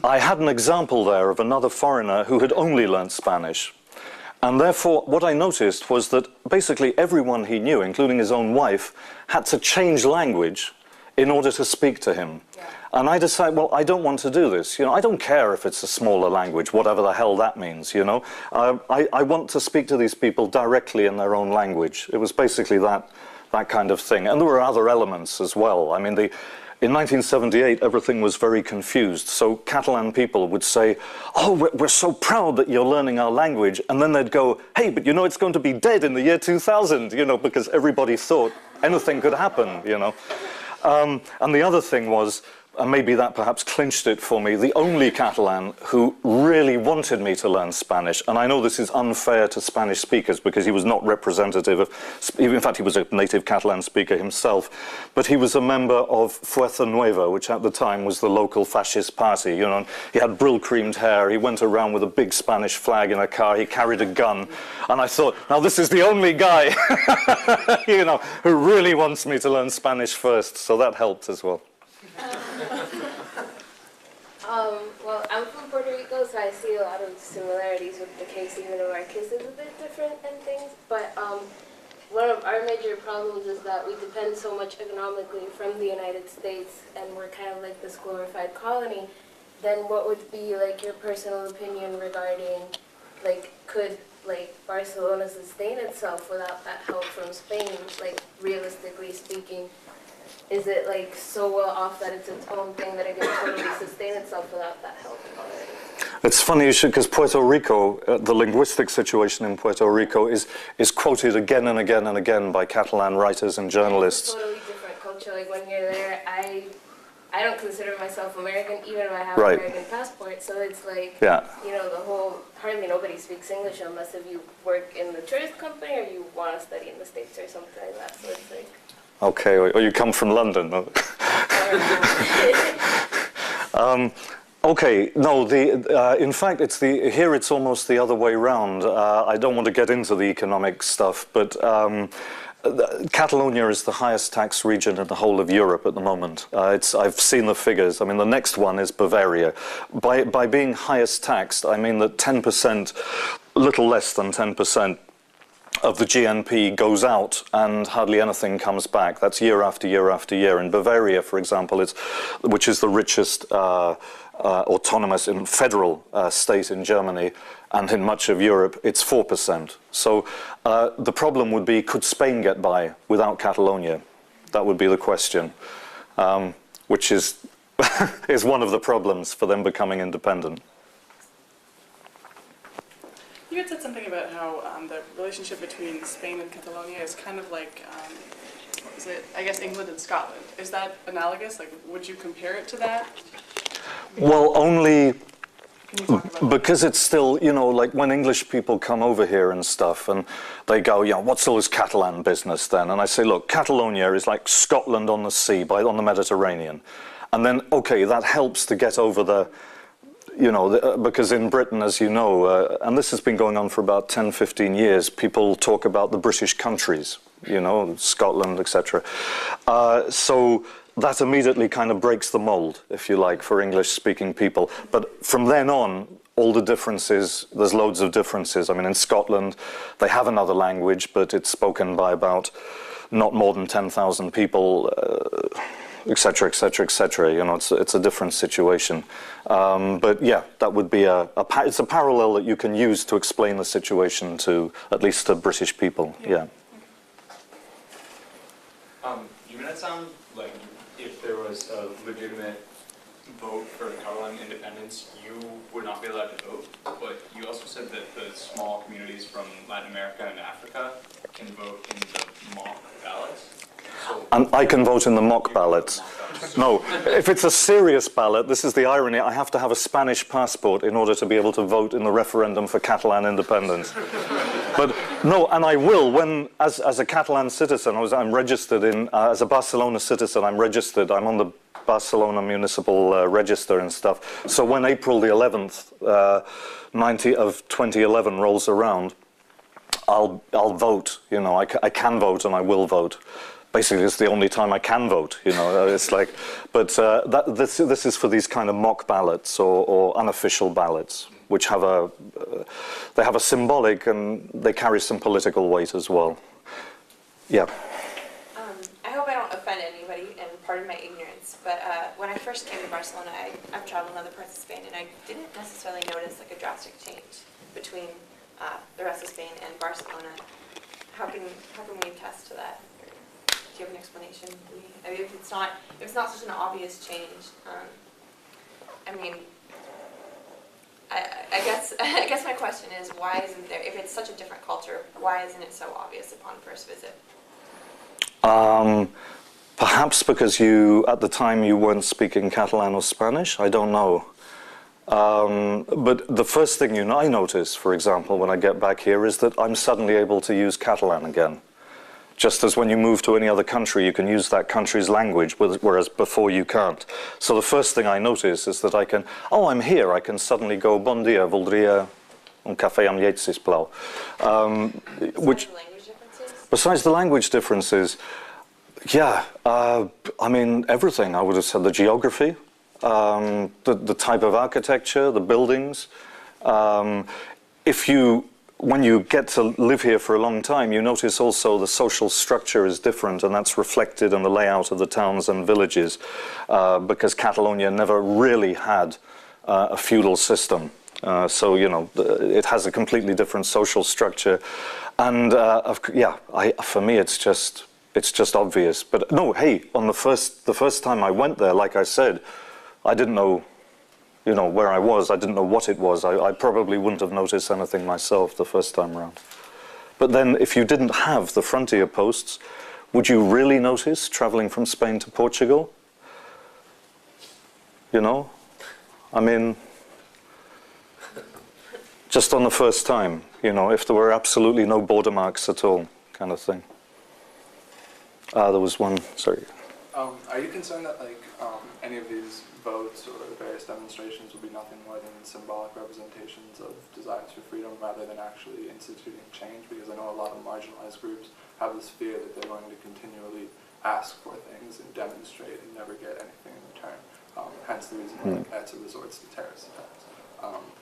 I had an example there of another foreigner who had only learnt Spanish. And therefore, what I noticed was that basically everyone he knew, including his own wife, had to change language in order to speak to him. Yeah. And I decided, well, I don't want to do this. You know, I don't care if it's a smaller language, whatever the hell that means, you know. I want to speak to these people directly in their own language. It was basically that kind of thing. And there were other elements as well. I mean, in 1978, everything was very confused. So Catalan people would say, oh, we're so proud that you're learning our language. And then they'd go, hey, but you know, it's going to be dead in the year 2000, you know, because everybody thought anything could happen, you know. And the other thing was, and maybe that perhaps clinched it for me, the only Catalan who really wanted me to learn Spanish, and I know this is unfair to Spanish speakers because he was not representative of, in fact he was a native Catalan speaker himself, but he was a member of Fuerza Nueva, which at the time was the local fascist party, you know. He had brill-creamed hair, he went around with a big Spanish flag in a car, he carried a gun, and I thought, now this is the only guy, you know, who really wants me to learn Spanish first, so that helped as well. Well, I'm from Puerto Rico, so I see a lot of similarities with the case, even though our case is a bit different and things. But one of our major problems is that we depend so much economically from the United States, and we're kind of like this glorified colony. Then what would be like your personal opinion regarding, like, could like Barcelona sustain itself without that help from Spain? Like, realistically speaking, is it like so well off that it's its own thing that it can totally sustain itself without that help already? It's funny you should, because Puerto Rico, the linguistic situation in Puerto Rico is quoted again and again and again by Catalan writers and journalists. It's a totally different culture. Like when you're there, I don't consider myself American, even if I have right. an American passport. So it's like, yeah. you know, the whole, hardly nobody speaks English unless if you work in the tourist company or you want to study in the States or something like that. So it's like... Okay, or you come from London. Okay, no, in fact, here it's almost the other way round. I don't want to get into the economic stuff, but Catalonia is the highest tax region in the whole of Europe at the moment. I've seen the figures. I mean, the next one is Bavaria. By being highest taxed, I mean that 10%, little less than 10%, of the GNP goes out and hardly anything comes back. That's year after year after year. In Bavaria, for example, which is the richest autonomous and federal state in Germany and in much of Europe, it's 4%. So the problem would be, could Spain get by without Catalonia? That would be the question, which is, is one of the problems for them becoming independent. You had said something about how the relationship between Spain and Catalonia is kind of like is it, I guess, England and Scotland? Is that analogous? Like, would you compare it to that? Well, only Can you talk about because it's still, you know, like when English people come over here and stuff and they go, you know, what's all this Catalan business then? And I say, look, Catalonia is like Scotland on the sea, on the Mediterranean. And then, okay, that helps to get over the, you know, because in Britain, as you know, and this has been going on for about 10, 15 years, people talk about the British countries, you know, Scotland, etc. So that immediately kind of breaks the mold, if you like, for English-speaking people. But from then on, all the differences, there's loads of differences. I mean, in Scotland, they have another language, but it's spoken by about not more than 10,000 people, etc., etc., etc. You know, it's a different situation. But yeah, that would be it's a parallel that you can use to explain the situation to at least to British people. Yeah. You made it sound like if there was a legitimate vote for Catalan independence, you would not be allowed to vote. But you also said that the small communities from Latin America and Africa can vote in the mock ballots. And I can vote in the mock ballots. No, if it's a serious ballot, this is the irony, I have to have a Spanish passport in order to be able to vote in the referendum for Catalan independence. But no, and I will, when, as a Catalan citizen, I'm registered in, as a Barcelona citizen, I'm registered, I'm on the Barcelona municipal register and stuff. So when April the 11th, 2011 rolls around, I'll vote, you know, I can vote and I will vote. Basically, it's the only time I can vote, you know, it's like, but this is for these kind of mock ballots or unofficial ballots, which have they have a symbolic and they carry some political weight as well. Yeah. I hope I don't offend anybody and pardon my ignorance, but when I first came to Barcelona, I've traveled in other parts of Spain and I didn't necessarily notice like a drastic change between the rest of Spain and Barcelona. How can we attest to that? Do you have an explanation? I mean, if it's not such an obvious change, I mean, I guess my question is, why isn't there? If it's such a different culture, why isn't it so obvious upon first visit? Perhaps because at the time you weren't speaking Catalan or Spanish. I don't know. But the first thing I notice, for example, when I get back here, is that I'm suddenly able to use Catalan again. Just as when you move to any other country, you can use that country's language, whereas before you can't. So the first thing I notice is that I'm here, I can suddenly go, bon dia, voldria un cafè amb llet, sisplau. Besides the language differences, yeah, I mean, everything. I would have said the geography, the type of architecture, the buildings. When you get to live here for a long time, you notice also the social structure is different, and that's reflected in the layout of the towns and villages, because Catalonia never really had a feudal system. So, you know, it has a completely different social structure. And, for me, it's just obvious. But no, hey, on the first time I went there, like I said, I didn't know, you know, where I was. I didn't know what it was. I probably wouldn't have noticed anything myself the first time around. But then if you didn't have the frontier posts, would you really notice traveling from Spain to Portugal? You know? I mean, just on the first time, you know, if there were absolutely no border marks at all, kind of thing. There was one, sorry. Are you concerned that, like, any of these votes or various demonstrations will be nothing more than symbolic representations of desires for freedom rather than actually instituting change? Because I know a lot of marginalized groups have this fear that they're going to continually ask for things and demonstrate and never get anything in return. Hence the reason why ETA resorts to terrorist attacks.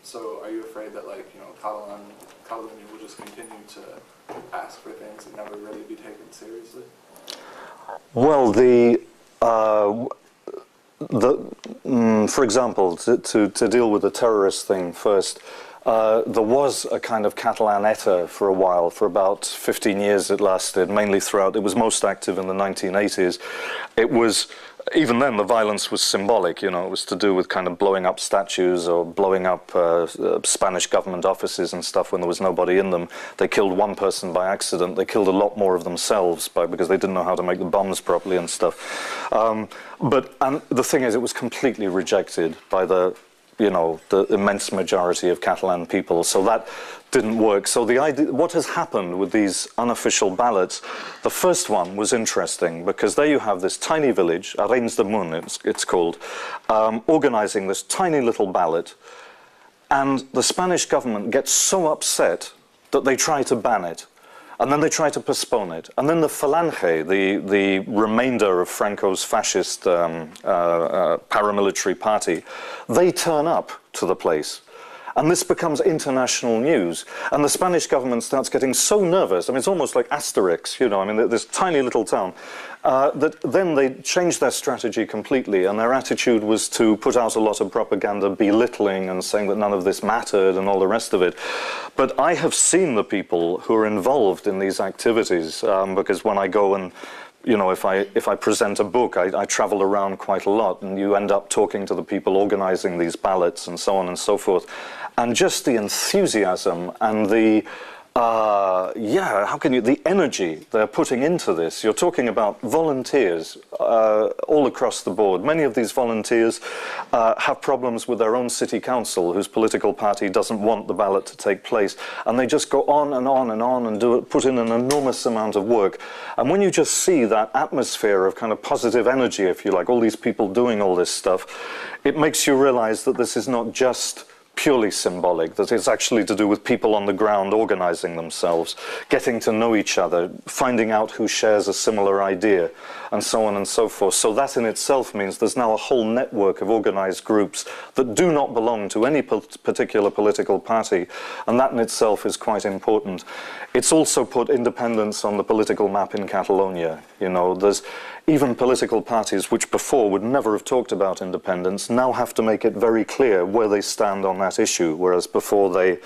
So are you afraid that, like, you know, Catalunya will just continue to ask for things and never really be taken seriously? Well, for example, to deal with the terrorist thing first, there was a kind of Catalan ETA for a while, for about 15 years it lasted, mainly throughout, it was most active in the 1980s. It was, even then the violence was symbolic, you know, it was to do with kind of blowing up statues or blowing up Spanish government offices and stuff when there was nobody in them. They killed one person by accident, they killed a lot more of themselves because they didn't know how to make the bombs properly and stuff. And the thing is, it was completely rejected by the immense majority of Catalan people, so that didn't work. So the idea, what has happened with these unofficial ballots, the first one was interesting, because there you have this tiny village, Arenys de Munt it's called, organizing this tiny little ballot, and the Spanish government gets so upset that they try to ban it. And then they try to postpone it. And then the Falange, the remainder of Franco's fascist paramilitary party, they turn up to the place. And this becomes international news. And the Spanish government starts getting so nervous, I mean, it's almost like Asterix, you know, I mean, this tiny little town, that then they changed their strategy completely, and their attitude was to put out a lot of propaganda belittling and saying that none of this mattered and all the rest of it. But I have seen the people who are involved in these activities, because when I go and, you know, if I present a book, I travel around quite a lot, and you end up talking to the people organizing these ballots and so on and so forth. And just the enthusiasm and the, the energy they're putting into this. You're talking about volunteers all across the board. Many of these volunteers have problems with their own city council, whose political party doesn't want the ballot to take place. And they just go on and on and on and put in an enormous amount of work. And when you just see that atmosphere of kind of positive energy, if you like, all these people doing all this stuff, it makes you realize that this is not just purely symbolic, that it's actually to do with people on the ground organizing themselves, getting to know each other, finding out who shares a similar idea, and so on and so forth. So that in itself means there's now a whole network of organized groups that do not belong to any particular political party, and that in itself is quite important. It's also put independence on the political map in Catalonia. You know, there's even political parties which before would never have talked about independence now have to make it very clear where they stand on that issue, whereas before they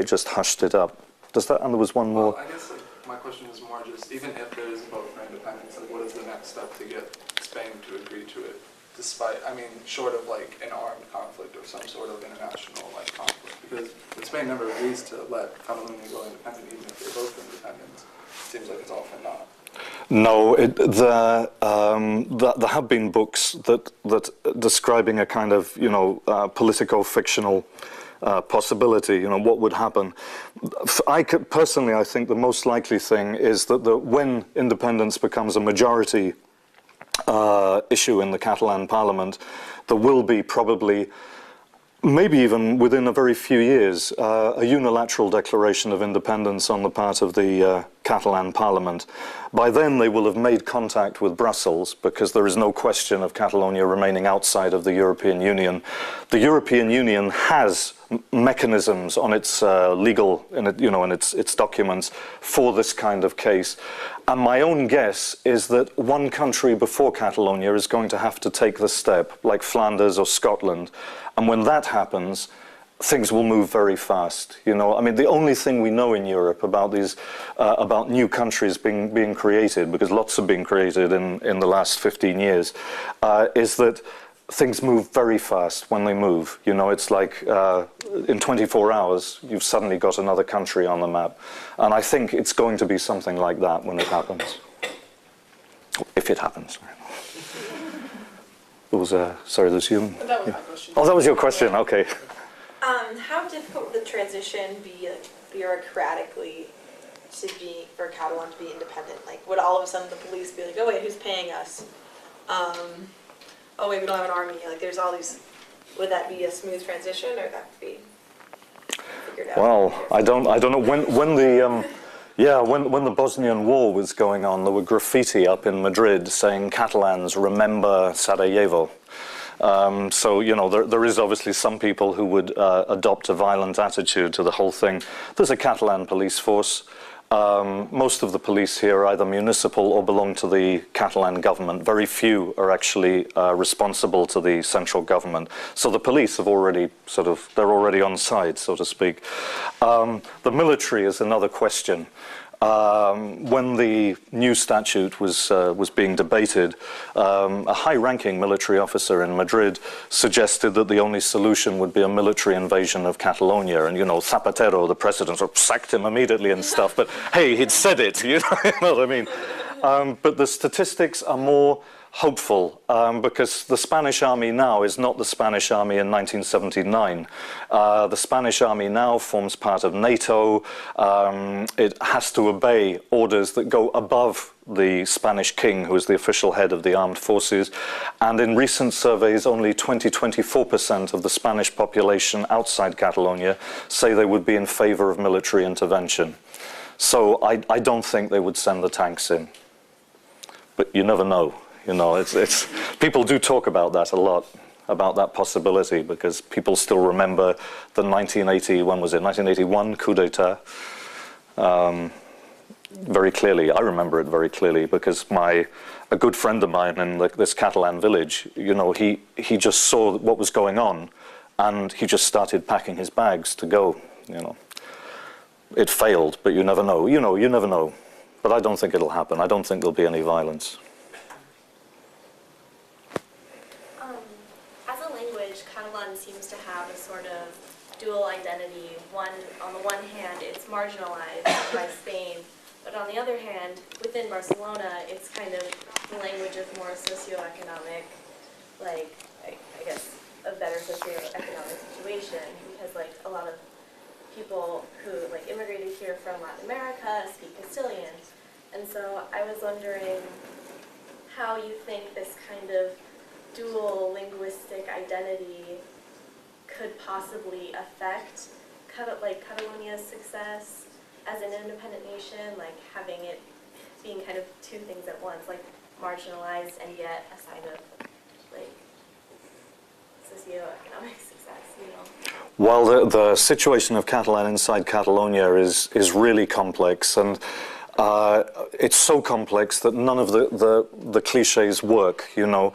just hushed it up. Does that, and there was one more. Well, I guess my question is more just, even if there is a vote for independence, like what is the next step to get Spain to agree to it? Despite, I mean, short of like an armed conflict or some sort of international like conflict, because if Spain never agrees to let Catalunya go independent, even if they vote for independence, it seems like it's all for naught. No, there have been books that describing a kind of, you know, politico-fictional possibility, you know, what would happen. Personally, I think the most likely thing is that when independence becomes a majority issue in the Catalan parliament, there will be probably, maybe even within a very few years, a unilateral declaration of independence on the part of the Catalan parliament. By then they will have made contact with Brussels, because there is no question of Catalonia remaining outside of the European Union. The European Union has mechanisms on its in its documents for this kind of case. And my own guess is that one country before Catalonia is going to have to take the step, like Flanders or Scotland. And when that happens, things will move very fast. You know, I mean, the only thing we know in Europe about these, about new countries being created, because lots have been created in the last 15 years, is that things move very fast when they move. You know, it's like in 24 hours, you've suddenly got another country on the map. And I think it's going to be something like that when it happens. If it happens. There was sorry, Lucian? That was my question. Oh, that was your question, okay. How difficult would the transition be, like, bureaucratically for Catalan to be independent? Like, would all of a sudden the police be like, oh wait, who's paying us? Oh wait, we don't have an army. Like, there's all these. Would that be a smooth transition, or that could be figured out? Well, I don't know when the Bosnian War was going on, there were graffiti up in Madrid saying Catalans remember Sarajevo. So, you know, there is obviously some people who would adopt a violent attitude to the whole thing. There's a Catalan police force. Most of the police here are either municipal or belong to the Catalan government. Very few are actually responsible to the central government. So the police have already they're already on side, so to speak. The military is another question. When the new statute was being debated, a high-ranking military officer in Madrid suggested that the only solution would be a military invasion of Catalonia. And, you know, Zapatero, the president, sort of sacked him immediately and stuff. But, hey, he'd said it, you know what I mean? But the statistics are more hopeful, because the Spanish army now is not the Spanish army in 1979. The Spanish army now forms part of NATO. It has to obey orders that go above the Spanish king, who is the official head of the armed forces. And in recent surveys, only 24% of the Spanish population outside Catalonia say they would be in favor of military intervention. So I don't think they would send the tanks in. But you never know. You know, people do talk about that a lot, about that possibility, because people still remember the 1981 coup d'etat very clearly. I remember it very clearly because a good friend of mine in this Catalan village, you know, he just saw what was going on, and he just started packing his bags to go. You know, it failed, but you never know. You never know. But I don't think it'll happen. I don't think there'll be any violence. Catalan seems to have a sort of dual identity. On the one hand, it's marginalized by Spain, but on the other hand, within Barcelona, it's kind of the language of more socioeconomic, like, I guess, a better socioeconomic situation, because, like, a lot of people who, like, immigrated here from Latin America speak Castilian. And so I was wondering how you think this kind of dual linguistic identity could possibly affect Catalonia's success as an independent nation, like having it being kind of two things at once, like marginalized and yet a sign of like socioeconomic success, you know? Well, the situation of Catalan inside Catalonia is really complex, and it's so complex that none of the cliches work, you know.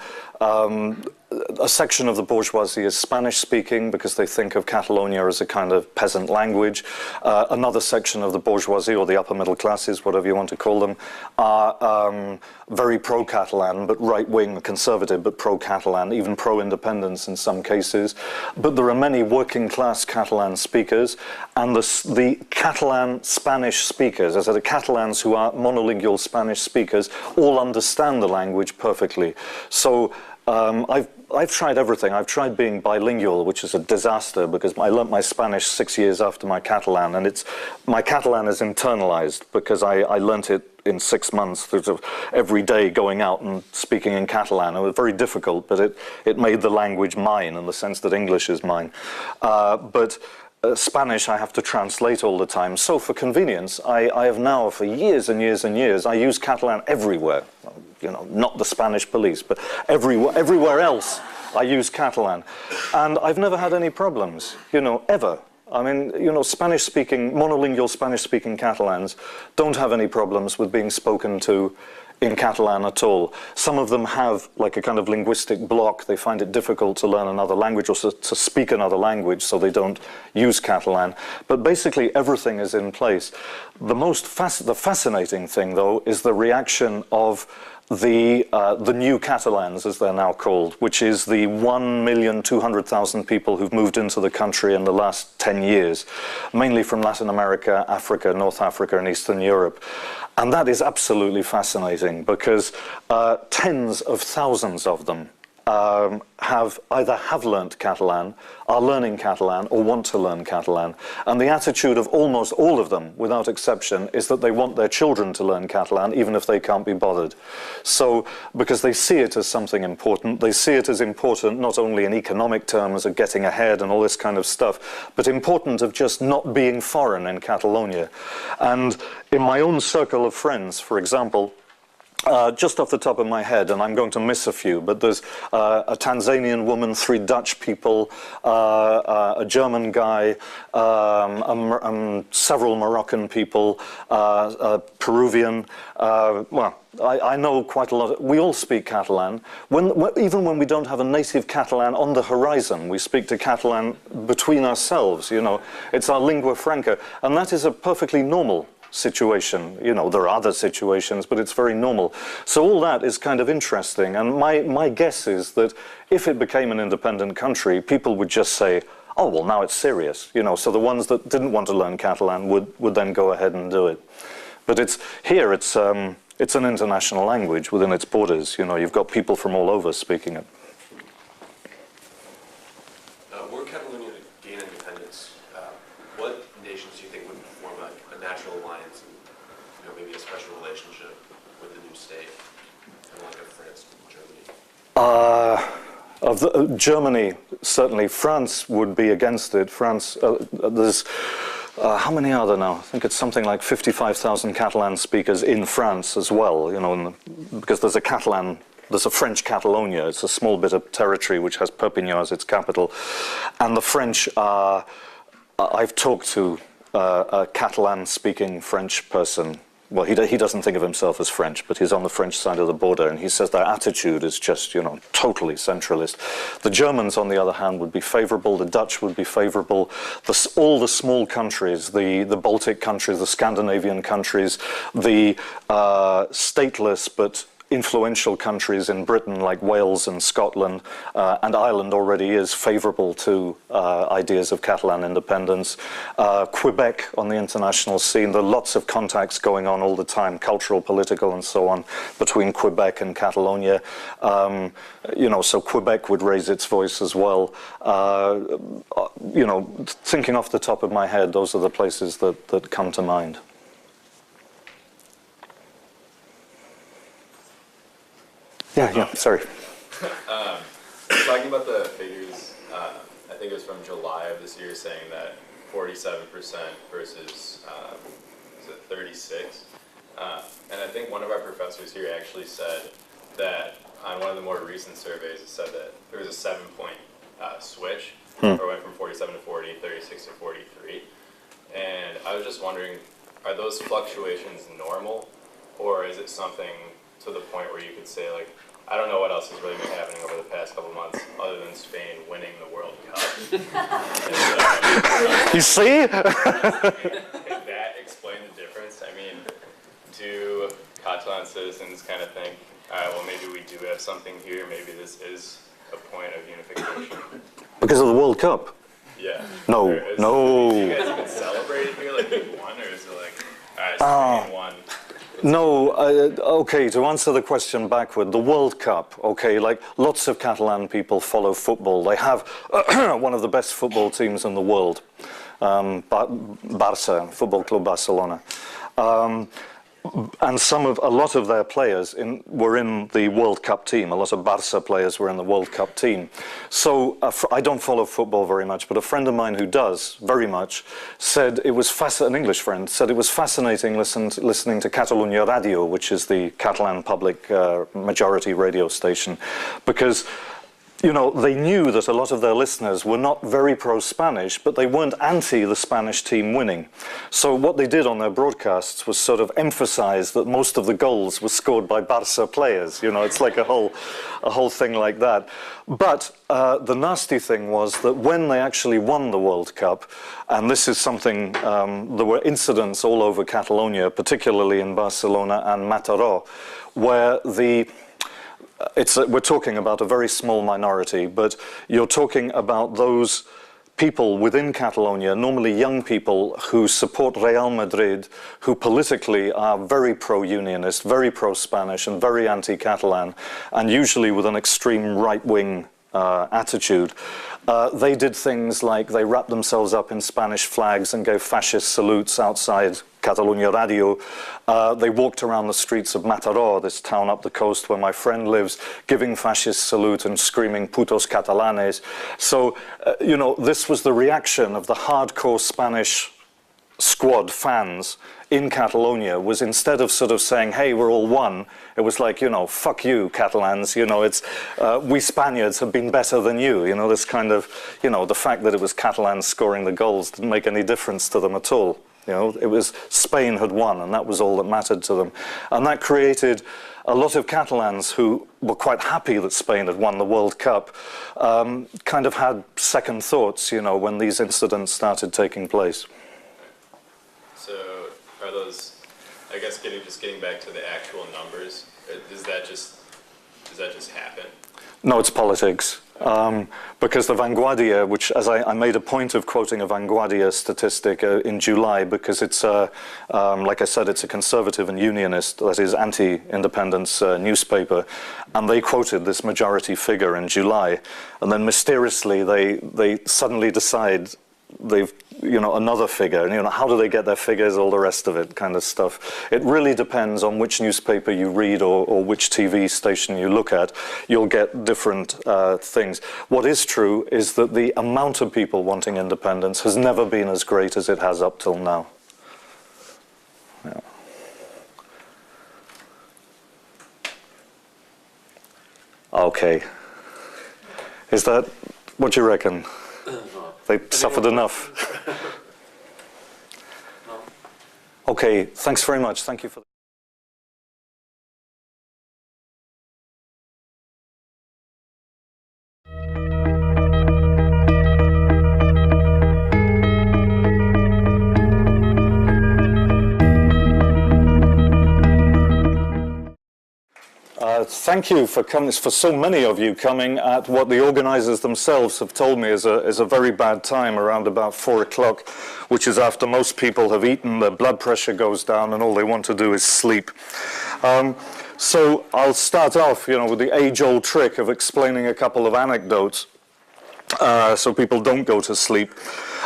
A section of the bourgeoisie is Spanish-speaking because they think of Catalonia as a kind of peasant language. Another section of the bourgeoisie, or the upper middle classes, whatever you want to call them, are very pro-Catalan, but right-wing, conservative, but pro-Catalan, even pro-independence in some cases. But there are many working-class Catalan speakers, and the Catalan Spanish speakers, as are the Catalans who are monolingual Spanish speakers, all understand the language perfectly. So I've tried everything. I've tried being bilingual, which is a disaster because I learnt my Spanish 6 years after my Catalan, and my Catalan is internalized because I learnt it in 6 months, every day going out and speaking in Catalan. It was very difficult, but it made the language mine in the sense that English is mine. But Spanish I have to translate all the time. So for convenience, I have now for years and years and years, I use Catalan everywhere. You know, not the Spanish police, but everywhere else I use Catalan. And I've never had any problems, you know, ever. I mean, you know, Spanish-speaking, monolingual Spanish-speaking Catalans don't have any problems with being spoken to in Catalan at all. Some of them have like a kind of linguistic block. They find it difficult to learn another language or to speak another language, so they don't use Catalan. But basically everything is in place. The fascinating thing, though, is the reaction of the new Catalans, as they're now called, which is the 1,200,000 people who've moved into the country in the last 10 years, mainly from Latin America, Africa, North Africa, and Eastern Europe. And that is absolutely fascinating because tens of thousands of them either have learnt Catalan, are learning Catalan, or want to learn Catalan. And the attitude of almost all of them, without exception, is that they want their children to learn Catalan, even if they can't be bothered. So, because they see it as something important, they see it as important not only in economic terms of getting ahead and all this kind of stuff, but important of just not being foreign in Catalonia. And in my own circle of friends, for example, just off the top of my head, and I'm going to miss a few, but there's a Tanzanian woman, 3 Dutch people, a German guy, several Moroccan people, a Peruvian. Well, I know quite a lot. We all speak Catalan. Even when we don't have a native Catalan on the horizon, we speak to Catalan between ourselves, you know. It's our lingua franca, and that is a perfectly normal situation. You know, there are other situations, but it's very normal. So all that is kind of interesting, and my guess is that if it became an independent country, people would just say, oh, well, now it's serious, you know, so the ones that didn't want to learn Catalan would then go ahead and do it. But it's an international language within its borders, you know, you've got people from all over speaking it. Were Catalonia to gain independence, what nations do you think would form a natural alliance and, you know, maybe a special relationship with the new state, kind of like France and Germany? Germany, certainly. France would be against it. France, there's, how many are there now? I think it's something like 55,000 Catalan speakers in France as well, you know, because there's a French Catalonia. It's a small bit of territory which has Perpignan as its capital. And the French are, I've talked to a Catalan-speaking French person. Well, he doesn't think of himself as French, but he's on the French side of the border, and he says their attitude is just, you know, totally centralist. The Germans, on the other hand, would be favorable. The Dutch would be favorable. All the small countries, the Baltic countries, the Scandinavian countries, the stateless but influential countries in Britain like Wales and Scotland, and Ireland already is favourable to ideas of Catalan independence. Quebec on the international scene, there are lots of contacts going on all the time, cultural, political and so on, between Quebec and Catalonia. You know, so Quebec would raise its voice as well. You know, thinking off the top of my head, those are the places that come to mind. Yeah, sorry. Talking about the figures, I think it was from July of this year, saying that 47% versus 36. And I think one of our professors here actually said that on one of the more recent surveys, it said that there was a 7-point switch, where it went from 47 to 40, 36 to 43. And I was just wondering, are those fluctuations normal, or is it something to the point where you could say, like, I don't know what else has really been happening over the past couple months other than Spain winning the World Cup. You see? Can that explain the difference? I mean, do Catalan citizens kind of think, all right, well, maybe we do have something here, maybe this is a point of unification? Because of the World Cup? Yeah. No. Do you guys even celebrate it here, like you won, or is it like, all right, Spain won? No, okay, to answer the question backward, the World Cup, okay, like lots of Catalan people follow football. They have one of the best football teams in the world, Barça, Football Club Barcelona. And a lot of their players were in the World Cup team. A lot of Barça players were in the World Cup team. So I don't follow football very much, but a friend of mine who does very much said it was an English friend said it was fascinating listening to Catalunya Radio, which is the Catalan public majority radio station, because, you know, they knew that a lot of their listeners were not very pro-Spanish, but they weren't anti the Spanish team winning. So what they did on their broadcasts was sort of emphasize that most of the goals were scored by Barça players. You know, it's like a whole thing like that. But the nasty thing was that when they actually won the World Cup, and this is something, there were incidents all over Catalonia, particularly in Barcelona and Mataró, where we're talking about a very small minority, but you're talking about those people within Catalonia, normally young people who support Real Madrid, who politically are very pro-unionist, very pro-Spanish and very anti-Catalan, and usually with an extreme right-wing attitude. They did things like they wrapped themselves up in Spanish flags and gave fascist salutes outside Catalunya Radio. They walked around the streets of Mataró, this town up the coast where my friend lives, giving fascist salute and screaming putos catalanes. So, you know, this was the reaction of the hardcore Spanish squad fans in Catalonia was, instead of sort of saying, hey, we're all one, it was like, you know, fuck you, Catalans, you know, it's, we Spaniards have been better than you, you know, this kind of, you know, the fact that it was Catalans scoring the goals didn't make any difference to them at all. You know, it was Spain had won, and that was all that mattered to them. And that created a lot of Catalans who were quite happy that Spain had won the World Cup, kind of had second thoughts, you know, when these incidents started taking place. So are those, I guess, getting back to the actual numbers, does that just happen? No, it's politics. Because the Vanguardia, which, as I made a point of quoting a Vanguardia statistic in July, because it's, like I said, it's a conservative and unionist, that is, anti-independence newspaper, and they quoted this majority figure in July, and then mysteriously they suddenly decide they've, you know, another figure, and, you know, how do they get their figures, all the rest of it kind of stuff. It really depends on which newspaper you read or which TV station you look at. You'll get different things. What is true is that the amount of people wanting independence has never been as great as it has up till now. Yeah. Okay. Is that what you reckon? They suffered enough. Okay, thanks very much. Thank you for thank you for coming, for so many of you coming at what the organizers themselves have told me is a very bad time, around about 4 o'clock, which is after most people have eaten, their blood pressure goes down, and all they want to do is sleep. So I'll start off, you know, with the age-old trick of explaining a couple of anecdotes so people don't go to sleep.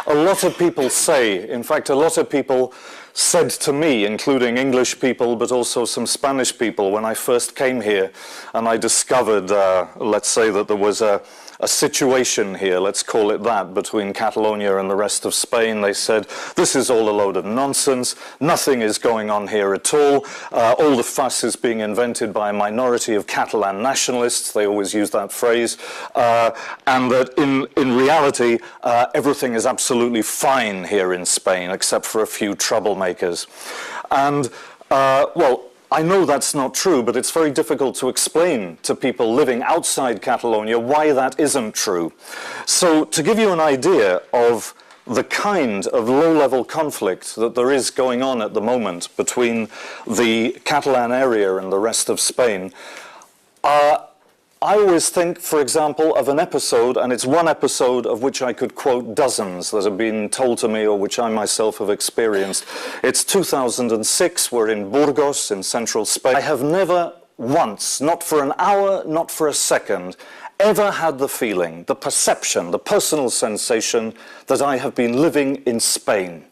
A lot of people say, in fact, a lot of people said to me, including English people, but also some Spanish people, when I first came here and I discovered, let's say, that there was a situation here, let's call it that, between Catalonia and the rest of Spain. They said, this is all a load of nonsense, nothing is going on here at all the fuss is being invented by a minority of Catalan nationalists, they always use that phrase, and that in reality everything is absolutely fine here in Spain, except for a few troublemakers. And, well, I know that's not true, but it's very difficult to explain to people living outside Catalonia why that isn't true. So to give you an idea of the kind of low-level conflict that there is going on at the moment between the Catalan area and the rest of Spain, I always think, for example, of an episode, and it's one episode of which I could quote dozens that have been told to me or which I myself have experienced. It's 2006, we're in Burgos in central Spain. I have never once, not for an hour, not for a second, ever had the feeling, the perception, the personal sensation that I have been living in Spain.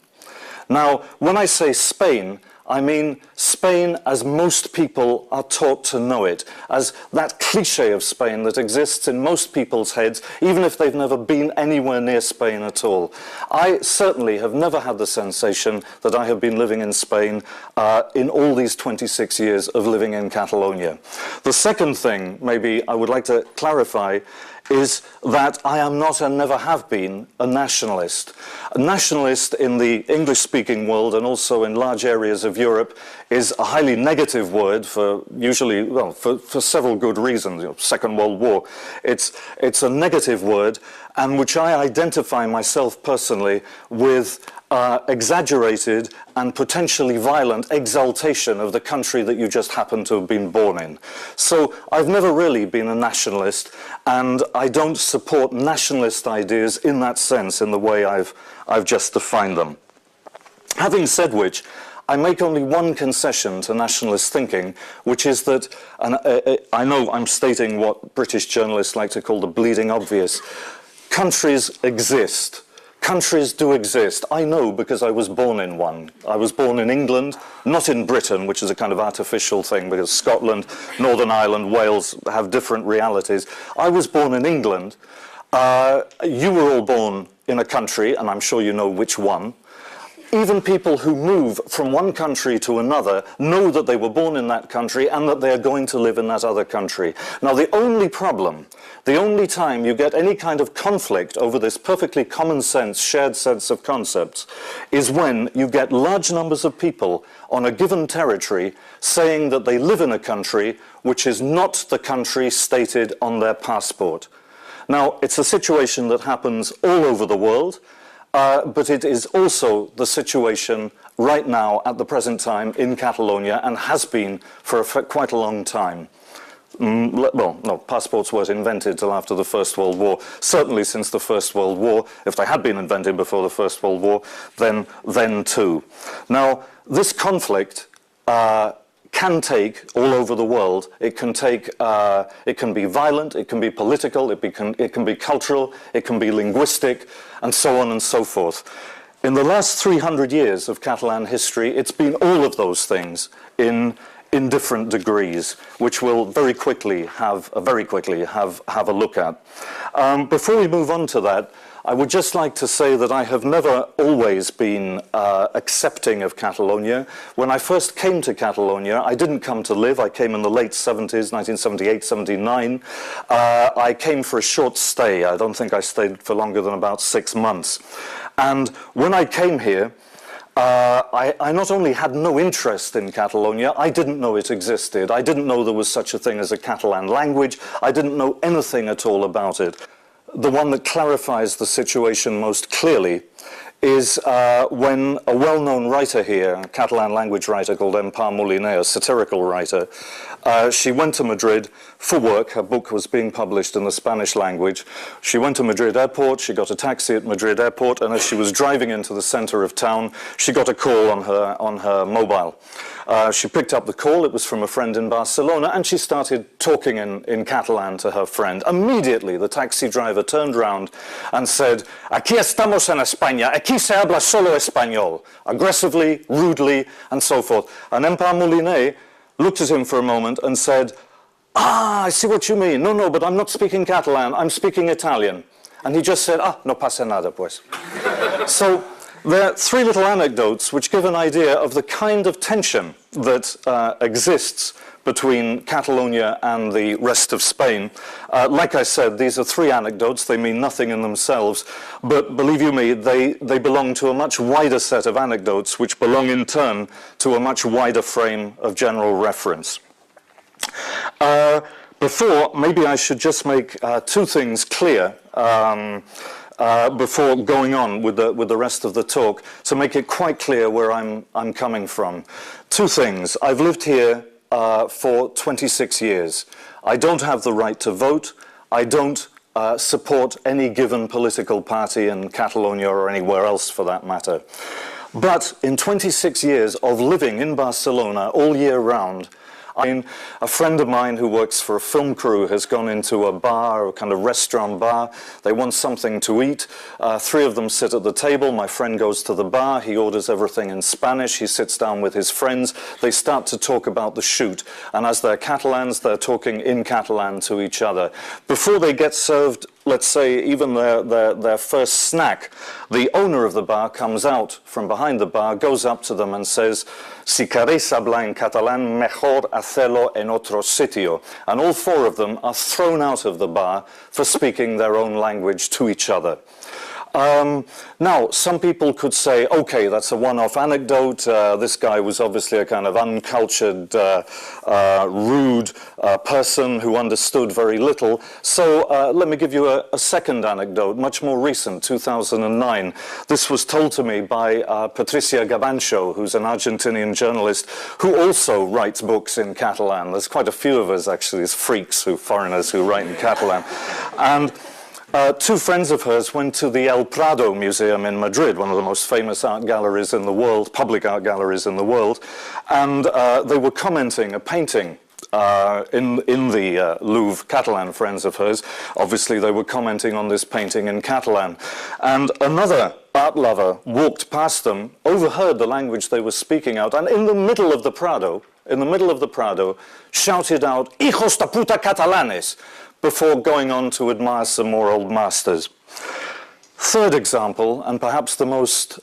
Now, when I say Spain, I mean Spain as most people are taught to know it, as that cliché of Spain that exists in most people's heads, even if they've never been anywhere near Spain at all. I certainly have never had the sensation that I have been living in Spain in all these 26 years of living in Catalonia. The second thing, maybe I would like to clarify, is that I am not and never have been a nationalist. A nationalist in the English-speaking world and also in large areas of Europe is a highly negative word for usually, well, for several good reasons. You know, Second World War. It's a negative word, and which I identify myself personally with exaggerated and potentially violent exaltation of the country that you just happen to have been born in. So I've never really been a nationalist, and I don't support nationalist ideas in that sense, in the way I've just defined them. Having said which, I make only one concession to nationalist thinking, which is that, and I know I'm stating what British journalists like to call the bleeding obvious, countries exist. Countries do exist. I know because I was born in one. I was born in England, not in Britain, which is a kind of artificial thing because Scotland, Northern Ireland, Wales have different realities. I was born in England. You were all born in a country, and I'm sure you know which one. even people who move from one country to another know that they were born in that country and that they are going to live in that other country. Now, the only problem, the only time you get any kind of conflict over this perfectly common sense, shared sense of concepts, is when you get large numbers of people on a given territory saying that they live in a country which is not the country stated on their passport. Now, it's a situation that happens all over the world, but it is also the situation right now at the present time in Catalonia and has been for quite a long time. Well, no, passports weren't invented till after the First World War. Certainly since the First World War. If they had been invented before the First World War, then too. Now, this conflict can take all over the world. It can take, it can be violent, it can be political, it can be cultural, it can be linguistic, and so on and so forth. In the last 300 years of Catalan history, it's been all of those things in different degrees, which we'll very quickly have a look at. Before we move on to that, I would just like to say that I have never always been accepting of Catalonia. When I first came to Catalonia, I didn't come to live. I came in the late 70s, 1978, 79. I came for a short stay. I don't think I stayed for longer than about 6 months. And when I came here, I not only had no interest in Catalonia, I didn't know it existed. I didn't know there was such a thing as a Catalan language. I didn't know anything at all about it. The one that clarifies the situation most clearly is when a well-known writer here, a Catalan language writer called Empar Moliner, a satirical writer, she went to Madrid for work. Her book was being published in the Spanish language. She went to Madrid airport, she got a taxi at Madrid airport, and as she was driving into the center of town, she got a call on her mobile. She picked up the call, it was from a friend in Barcelona, and she started talking in Catalan to her friend. Immediately, the taxi driver turned round and said, "Aquí estamos en España, aquí se habla solo español," aggressively, rudely, and so forth. And Empar Moliner looked at him for a moment and said, "Ah, I see what you mean. No, but I'm not speaking Catalan, I'm speaking Italian." And he just said, "Ah, no pasa nada, pues." So there are 3 little anecdotes which give an idea of the kind of tension that exists between Catalonia and the rest of Spain. Like I said, these are 3 anecdotes. They mean nothing in themselves, but believe you me, they belong to a much wider set of anecdotes which belong in turn to a much wider frame of general reference. Before, maybe I should just make 2 things clear before going on with the rest of the talk, to make it quite clear where I'm coming from. 2 things. I've lived here for 26 years. I don't have the right to vote. I don't support any given political party in Catalonia or anywhere else for that matter. But in 26 years of living in Barcelona all year round, a friend of mine who works for a film crew has gone into a bar, a kind of restaurant bar. They want something to eat. 3 of them sit at the table. My friend goes to the bar. He orders everything in Spanish. He sits down with his friends. They start to talk about the shoot. And as they're Catalans, they're talking in Catalan to each other. Before they get served, let's say, even their first snack, the owner of the bar comes out from behind the bar, goes up to them and says, "Si queréis hablar en catalán, mejor hacerlo en otro sitio." And all 4 of them are thrown out of the bar for speaking their own language to each other. Now, some people could say, okay, that's a one-off anecdote. This guy was obviously a kind of uncultured, rude person who understood very little. So let me give you a second anecdote, much more recent, 2009. This was told to me by Patricia Gabancho, who's an Argentinian journalist who also writes books in Catalan. There's quite a few of us, actually, as freaks, foreigners who write in Catalan. And 2 friends of hers went to the El Prado Museum in Madrid, one of the most famous art galleries in the world, public art galleries in the world, and they were commenting a painting in the Louvre, Catalan friends of hers. Obviously, they were commenting on this painting in Catalan. And another art lover walked past them, overheard the language they were speaking out, and in the middle of the Prado, shouted out, "Hijos de puta catalanes!" before going on to admire some more old masters. Third example, and perhaps the most